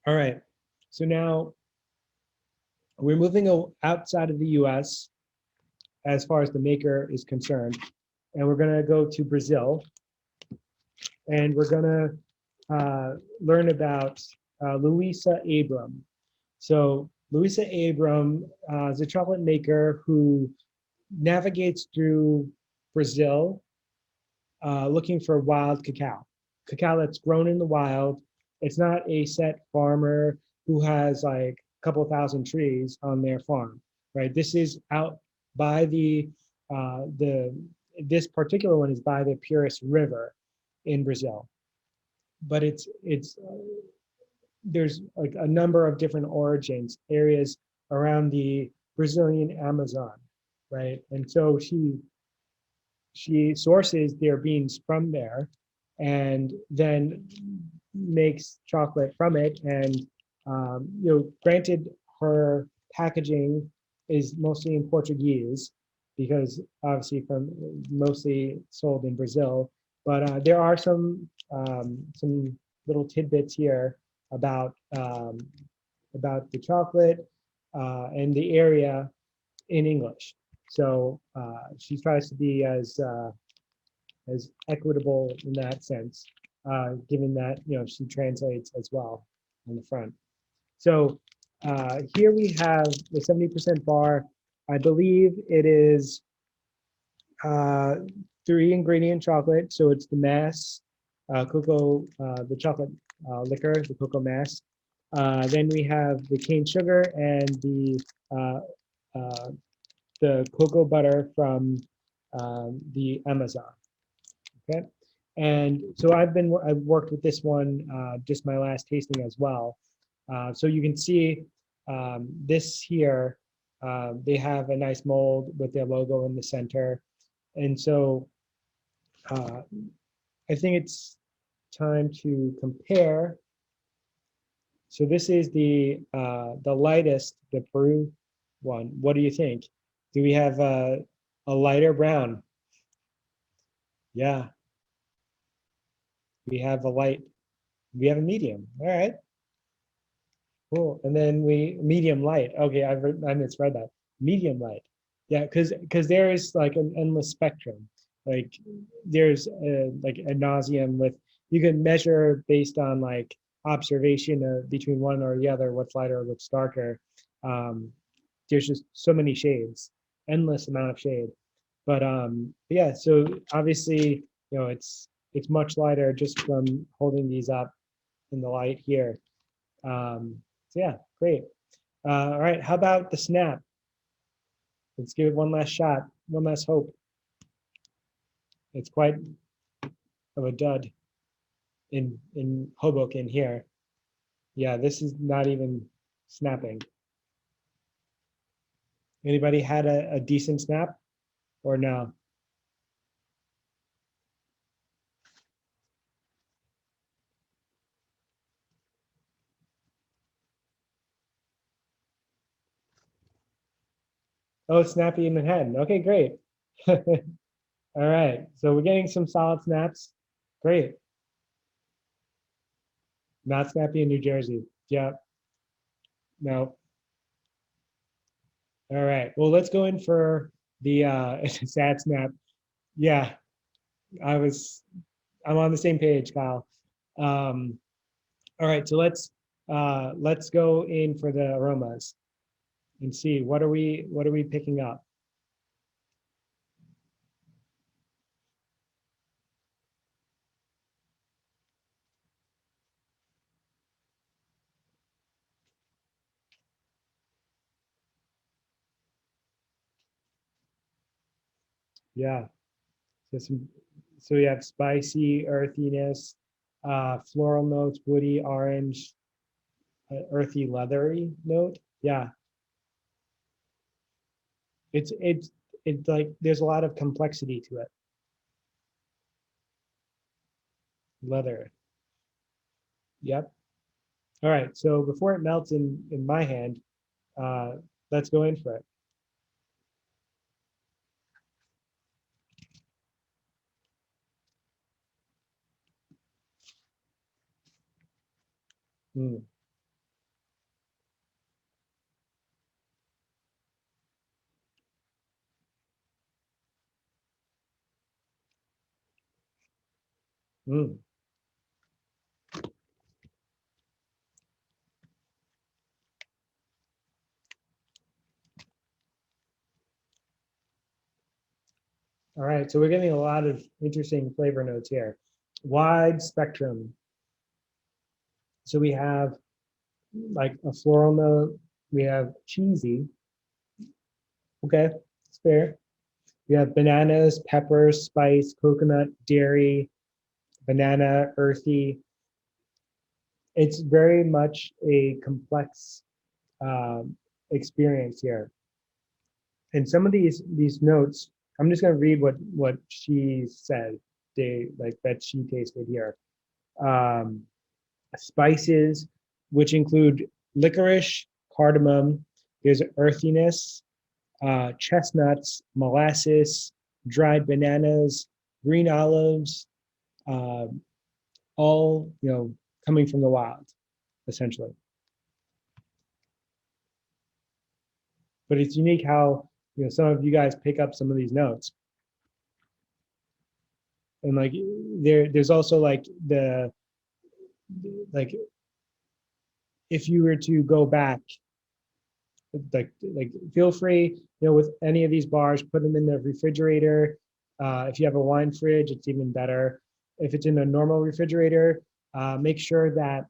Speaker 1: All right. So now we're moving outside of the US as far as the maker is concerned, and we're going to go to Brazil, and we're going to learn about Luisa Abram. So Luisa Abram is a chocolate maker who navigates through Brazil looking for wild cacao that's grown in the wild. It's not a set farmer who has like a couple thousand trees on their farm, right? This is out by this particular one is by the Purus River in Brazil. But there's like a number of different origins, areas around the Brazilian Amazon, right? And so she sources their beans from there and then makes chocolate from it. And granted, her packaging is mostly in Portuguese because obviously mostly sold in Brazil, but there are some little tidbits here about the chocolate and the area in English. So she tries to be as equitable in that sense, given that she translates as well on the front. So here we have the 70% bar. I believe it is 3-ingredient chocolate. So it's the mass, cocoa, the chocolate liquor, the cocoa mass. Then we have the cane sugar and the cocoa butter from the Amazon. Okay, and so I've worked with this one just my last tasting as well. So you can see this here They have a nice mold with their logo in the center. And so I think it's time to compare. So this is the lightest, the Peru one. What do you think? Do we have a lighter brown? Yeah, we have a light. We have a medium. All right, cool. And then medium light. Okay, I misread that. Medium light. Yeah, because there is like an endless spectrum. Like there's like ad nauseum with, you can measure based on like observation between one or the other, what's lighter, what's darker. There's just so many shades, endless amount of shade. But yeah, so obviously, it's much lighter just from holding these up in the light here. So yeah, great. All right, how about the snap? Let's give it one last shot, one last hope. It's quite of a dud in Hoboken here. Yeah, this is not even snapping. Anybody had a decent snap or no? Oh, snappy in Manhattan. Okay, great. All right, so we're getting some solid snaps. Great. Not snappy in New Jersey. Yeah. No. All right. Well, let's go in for the sad snap. Yeah, I'm on the same page, Kyle. All right, so let's go in for the aromas and see what are we picking up. Yeah. So we have spicy earthiness, floral notes, woody, orange, earthy, leathery note. Yeah. It's like there's a lot of complexity to it. Leather. Yep. All right. So before it melts in my hand, uh, let's go in for it. Mm. Mm. All right, so we're getting a lot of interesting flavor notes here. Wide spectrum. So we have like a floral note. We have cheesy. Okay, it's fair. We have bananas, peppers, spice, coconut, dairy, banana, earthy. It's very much a complex experience here. And some of these notes, I'm just going to read what she said. Like that she tasted here. Spices, which include licorice, cardamom. There's earthiness, chestnuts, molasses, dried bananas, green olives, all coming from the wild, essentially. But it's unique how some of you guys pick up some of these notes, and like there's also like like if you were to go back, like feel free with any of these bars, put them in the refrigerator. If you have a wine fridge, it's even better. If it's in a normal refrigerator, make sure that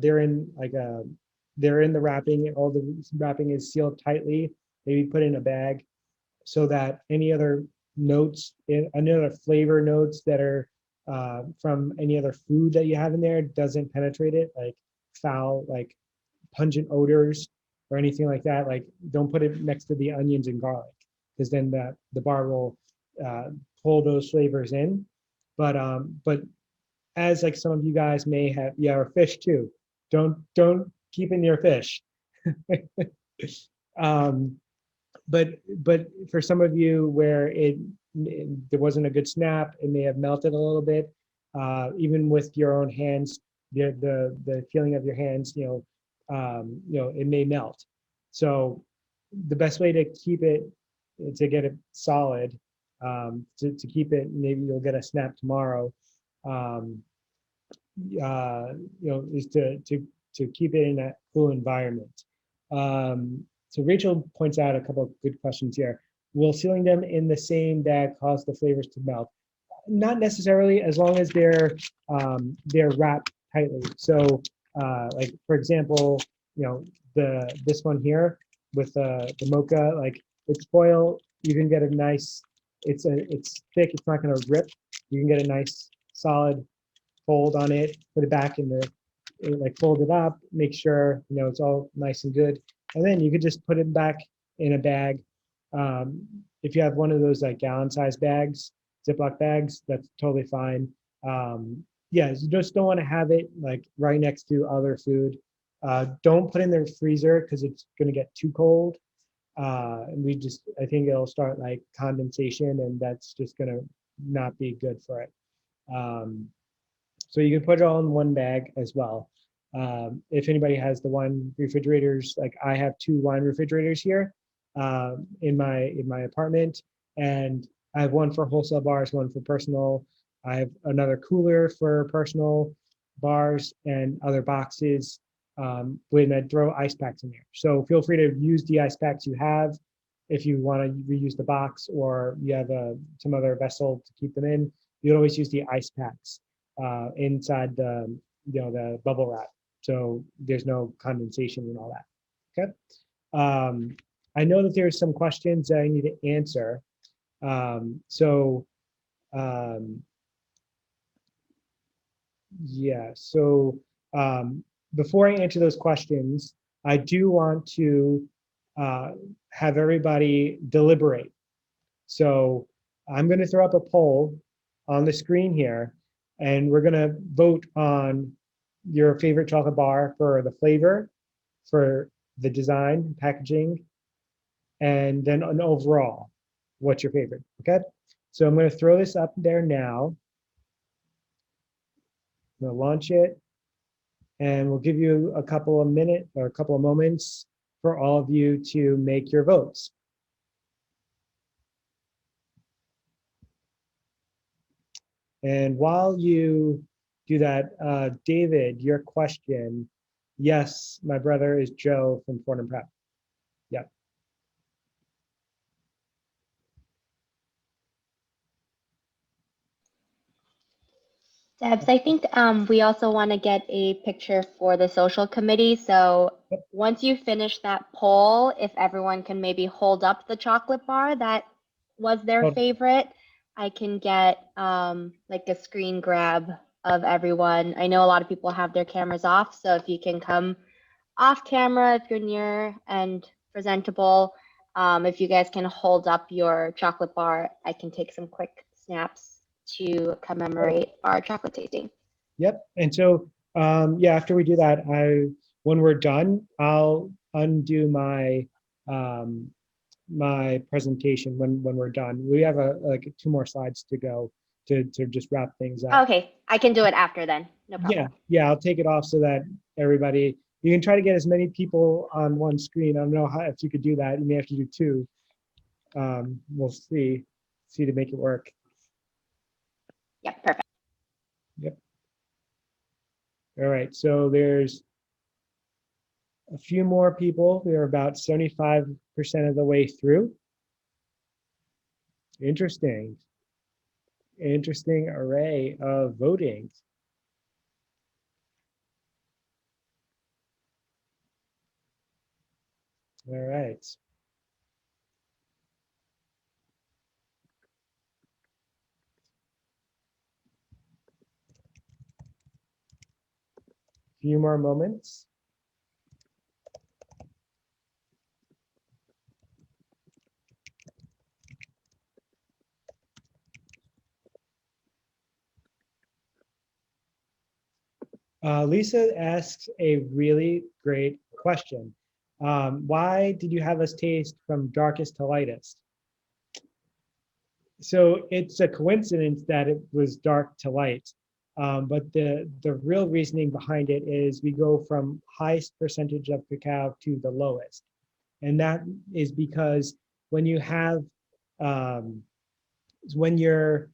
Speaker 1: they're in the wrapping. All the wrapping is sealed tightly. Maybe put in a bag so that any other notes, any other flavor notes that are from any other food that you have in there doesn't penetrate it, like foul, like pungent odors. or anything like that, like don't put it next to the onions and garlic, because then the bar will pull those flavors in. But as like some of you guys may have, yeah, or fish too. Don't keep in your fish. um, but for some of you where there wasn't a good snap, it may have melted a little bit. Even with your own hands, the feeling of your hands, it may melt. So the best way to keep it, to get it solid, to keep it, maybe you'll get a snap tomorrow. Is to keep it in a cool environment. So Rachel points out a couple of good questions here. Will sealing them in the same bag cause the flavors to melt? Not necessarily, as long as they're wrapped tightly. So, like for example, this one here with the mocha, like it's foil. You can get a nice. It's thick. It's not going to rip. You can get a nice solid fold on it. Put it back in like fold it up. Make sure it's all nice and good. And then you could just put it back in a bag. If you have one of those like gallon-sized bags, Ziploc bags, that's totally fine. Yeah, you just don't want to have it like right next to other food. Don't put in the freezer because it's going to get too cold. And I think it'll start like condensation, and that's just going to not be good for it. So you can put it all in one bag as well. If anybody has the wine refrigerators, like I have 2 wine refrigerators here in my apartment, and I have one for wholesale bars, one for personal. I have another cooler for personal bars and other boxes when I throw ice packs in there. So feel free to use the ice packs you have if you want to reuse the box, or you have some other vessel to keep them in. You can always use the ice packs inside the bubble wrap, so there's no condensation and all that. Okay. I know that there's some questions that I need to answer. Yeah, so before I answer those questions, I do want to have everybody deliberate. So I'm going to throw up a poll on the screen here, and we're going to vote on your favorite chocolate bar for the flavor, for the design, packaging, and then an overall, what's your favorite, okay? So I'm going to throw this up there now. I'm going to launch it, and we'll give you a couple of minutes or a couple of moments for all of you to make your votes. And while you do that, David, your question, yes, my brother is Joe from Fordham Prep. Yeah.
Speaker 7: Debs, I think we also want to get a picture for the social committee. So once you finish that poll, if everyone can maybe hold up the chocolate bar that was their favorite, I can get like a screen grab of everyone. I know a lot of people have their cameras off, so if you can come off camera, if you're near and presentable, if you guys can hold up your chocolate bar, I can take some quick snaps to commemorate our chocolate tasting.
Speaker 1: Yep. And so, yeah, after we do that, when we're done, I'll undo my my presentation when we're done. We have like 2 more slides to go to just wrap things up.
Speaker 7: Okay, I can do it after then. No problem.
Speaker 1: Yeah, I'll take it off so that everybody, you can try to get as many people on one screen. I don't know if you could do that. You may have to do 2. We'll see to make it work.
Speaker 7: Yeah, perfect.
Speaker 1: Yep. All right, so there's a few more people. We're about 75% of the way through. Interesting array of voting. All right. Few more moments. Lisa asks a really great question. Why did you have us taste from darkest to lightest? So it's a coincidence that it was dark to light. But the real reasoning behind it is we go from highest percentage of cacao to the lowest. And that is because when you have um, when you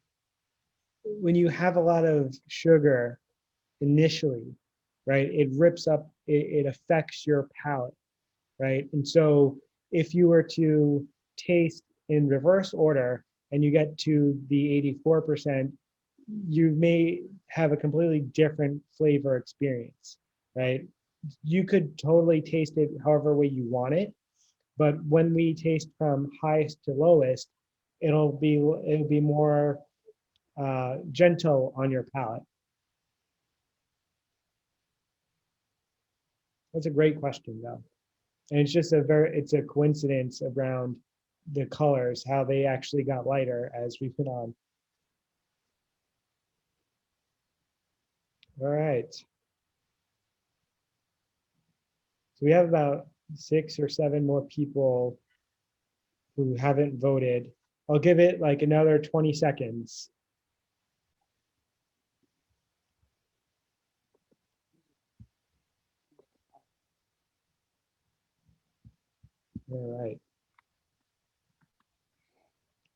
Speaker 1: have a lot of sugar initially, right, it rips up, it affects your palate, right? And so if you were to taste in reverse order and you get to the 84%, you may have a completely different flavor experience, right? You could totally taste it however way you want it, but when we taste from highest to lowest, it'll be more gentle on your palate. That's a great question, though. And it's just it's a coincidence around the colors, how they actually got lighter as we put on. All right. So we have about 6 or 7 more people who haven't voted. I'll give it like another 20 seconds. All right.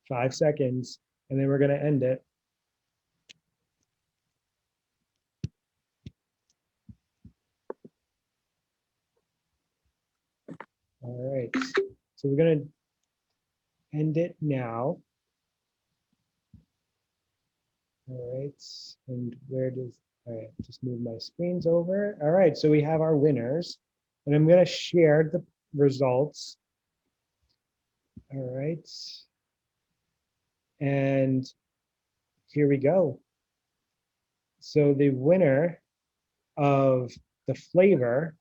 Speaker 1: 5 seconds, and then we're going to end it. All right. So we're going to end it now. All right. And where does, all right, just move my screens over. All right. So we have our winners, and I'm going to share the results. All right. And here we go. So the winner of the flavor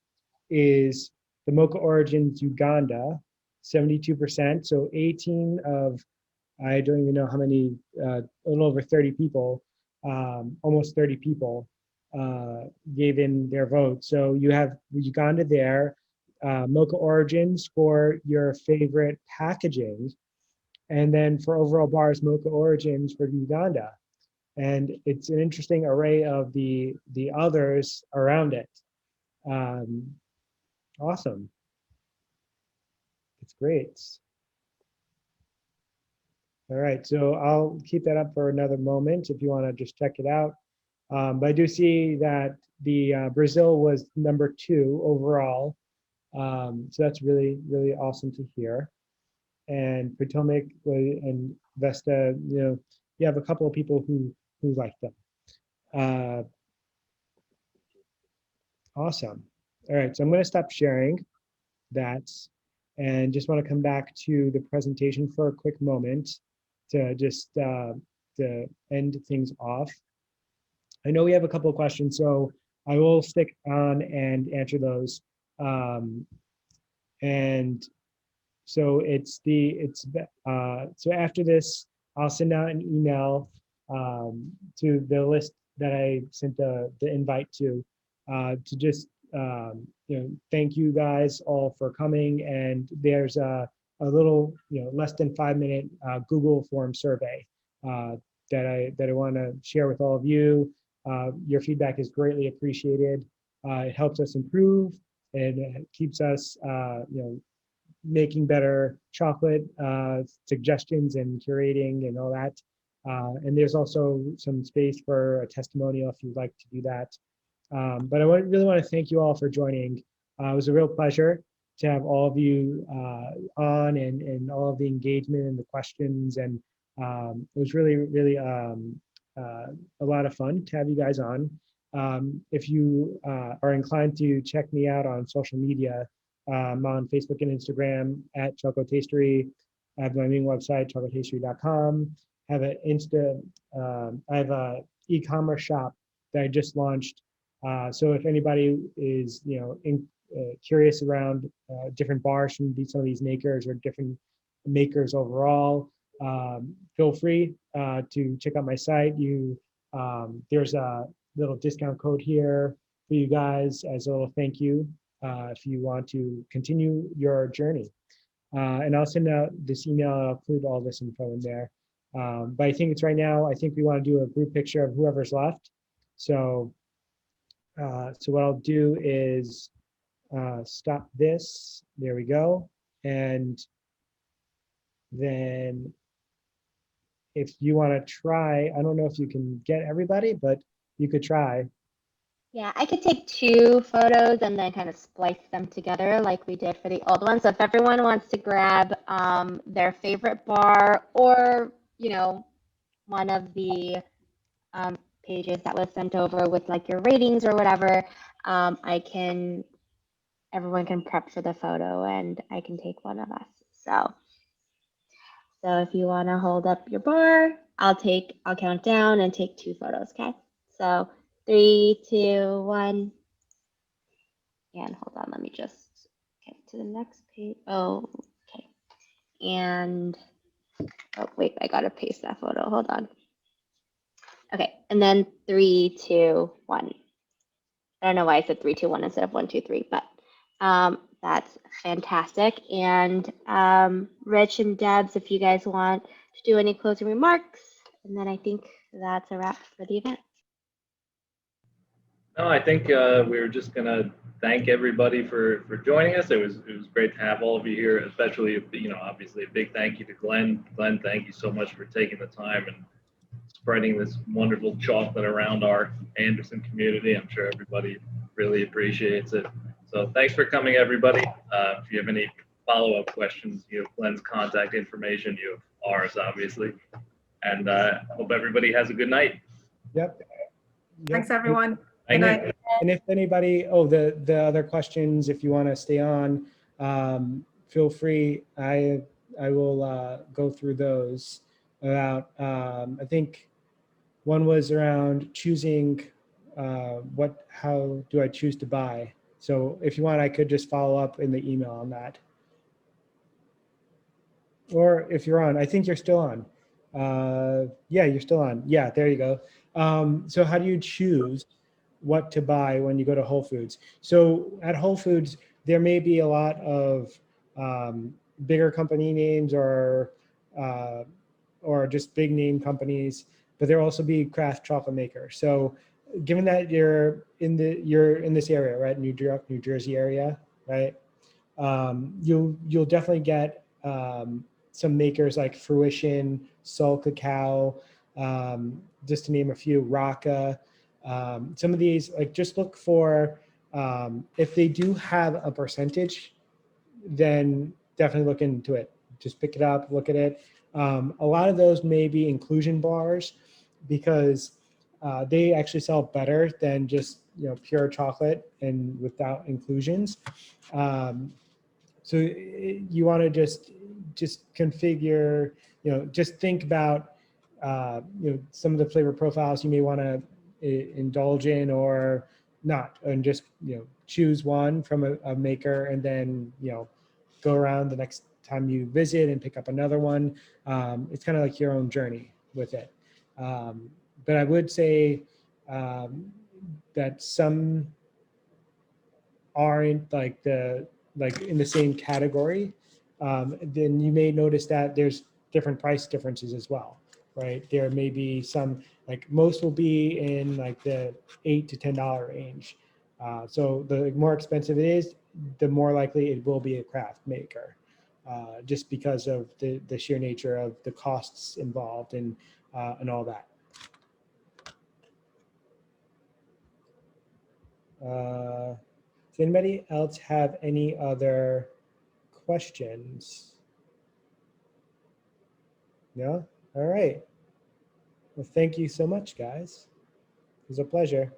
Speaker 1: is the Mocha Origins Uganda, 72%. So 18 of, I don't even know how many, a little over 30 people, almost 30 people gave in their vote. So you have Uganda there, Mocha Origins for your favorite packaging, and then for overall bars, Mocha Origins for Uganda. And it's an interesting array of the others around it. Awesome. It's great. All right, so I'll keep that up for another moment if you want to just check it out. But I do see that the Brazil was #2 overall. So that's really, really awesome to hear. And Potomac and Vesta, you have a couple of people who like them. Awesome. All right, so I'm going to stop sharing that and just want to come back to the presentation for a quick moment to just to end things off. I know we have a couple of questions, so I will stick on and answer those. And so so after this, I'll send out an email to the list that I sent the invite to just thank you guys all for coming. And there's a little less than 5-minute Google form survey that I want to share with all of you. Your feedback is greatly appreciated. It helps us improve, and it keeps us making better chocolate suggestions and curating and all that. And there's also some space for a testimonial if you'd like to do that. But I really want to thank you all for joining. It was a real pleasure to have all of you on and all of the engagement and the questions. And it was really, really a lot of fun to have you guys on. If you are inclined to check me out on social media, I'm on Facebook and Instagram at Chocotastery. I have my main website, chocotastery.com. I have a e-commerce shop that I just launched. So if anybody is curious around different bars from some of these makers or different makers overall, feel free to check out my site. There's a little discount code here for you guys as a little thank you if you want to continue your journey. And I'll send out this email. I'll include all this info in there. But I think it's right now, I think we want to do a group picture of whoever's left. So, so what I'll do is stop this. There we go. And then if you want to try, I don't know if you can get everybody, but you could try.
Speaker 7: Yeah, I could take 2 photos and then kind of splice them together like we did for the old one. So if everyone wants to grab their favorite bar or, you know, one of the pages that was sent over with like your ratings or whatever, everyone can prep for the photo and I can take one of us. So if you want to hold up your bar, I'll count down and take 2 photos, okay? So 3, 2, 1. And hold on, let me just get to the next page. Oh, okay. And, oh, wait, I gotta paste that photo. Hold on. Okay, and then 3, 2, 1. I don't know why I said 3, 2, 1 instead of 1, 2, 3, but that's fantastic. And Rich and Debs, if you guys want to do any closing remarks, and then I think that's a wrap for the event.
Speaker 4: No, I think we were just gonna thank everybody for joining us. It was great to have all of you here, especially, you know, obviously a big thank you to Glenn. Glenn, thank you so much for taking the time and spreading this wonderful chocolate around our Andersen community. I'm sure everybody really appreciates it. So thanks for coming, everybody. If you have any follow-up questions, you have Glenn's contact information, you have ours, obviously. And hope everybody has a good night.
Speaker 1: Yep.
Speaker 6: Thanks, everyone.
Speaker 4: Thank
Speaker 6: Good
Speaker 4: you.
Speaker 6: night.
Speaker 1: And if anybody, the other questions, if you want to stay on, feel free. I will go through those about, I think one was around choosing how do I choose to buy? So if you want, I could just follow up in the email on that. Or if you're on, I think you're still on. Yeah, you're still on. Yeah, there you go. So how do you choose what to buy when you go to Whole Foods? So at Whole Foods, there may be a lot of bigger company names or just big name companies, but there will also be craft chocolate makers. So given that you're in this area, right, New Jersey area, right, you'll definitely get some makers like Fruition, Sol Cacao, just to name a few, Raka. Some of these, like, just look for, if they do have a percentage, then definitely look into it. Just pick it up, look at it. A lot of those may be inclusion bars because they actually sell better than just, you know, pure chocolate and without inclusions. So you want to just configure, you know, just think about, you know, some of the flavor profiles you may want to indulge in or not, and just, you know, choose one from a maker and then, you know, go around the next time you visit and pick up another one. It's kind of like your own journey with it. But I would say that some aren't like in the same category, then you may notice that there's different price differences as well, right? There may be some, like most will be in like the $8 to $10 range. So the more expensive it is, the more likely it will be a craft maker, just because of the sheer nature of the costs involved and all that. Does anybody else have any other questions? No? All right. Well, thank you so much, guys. It was a pleasure.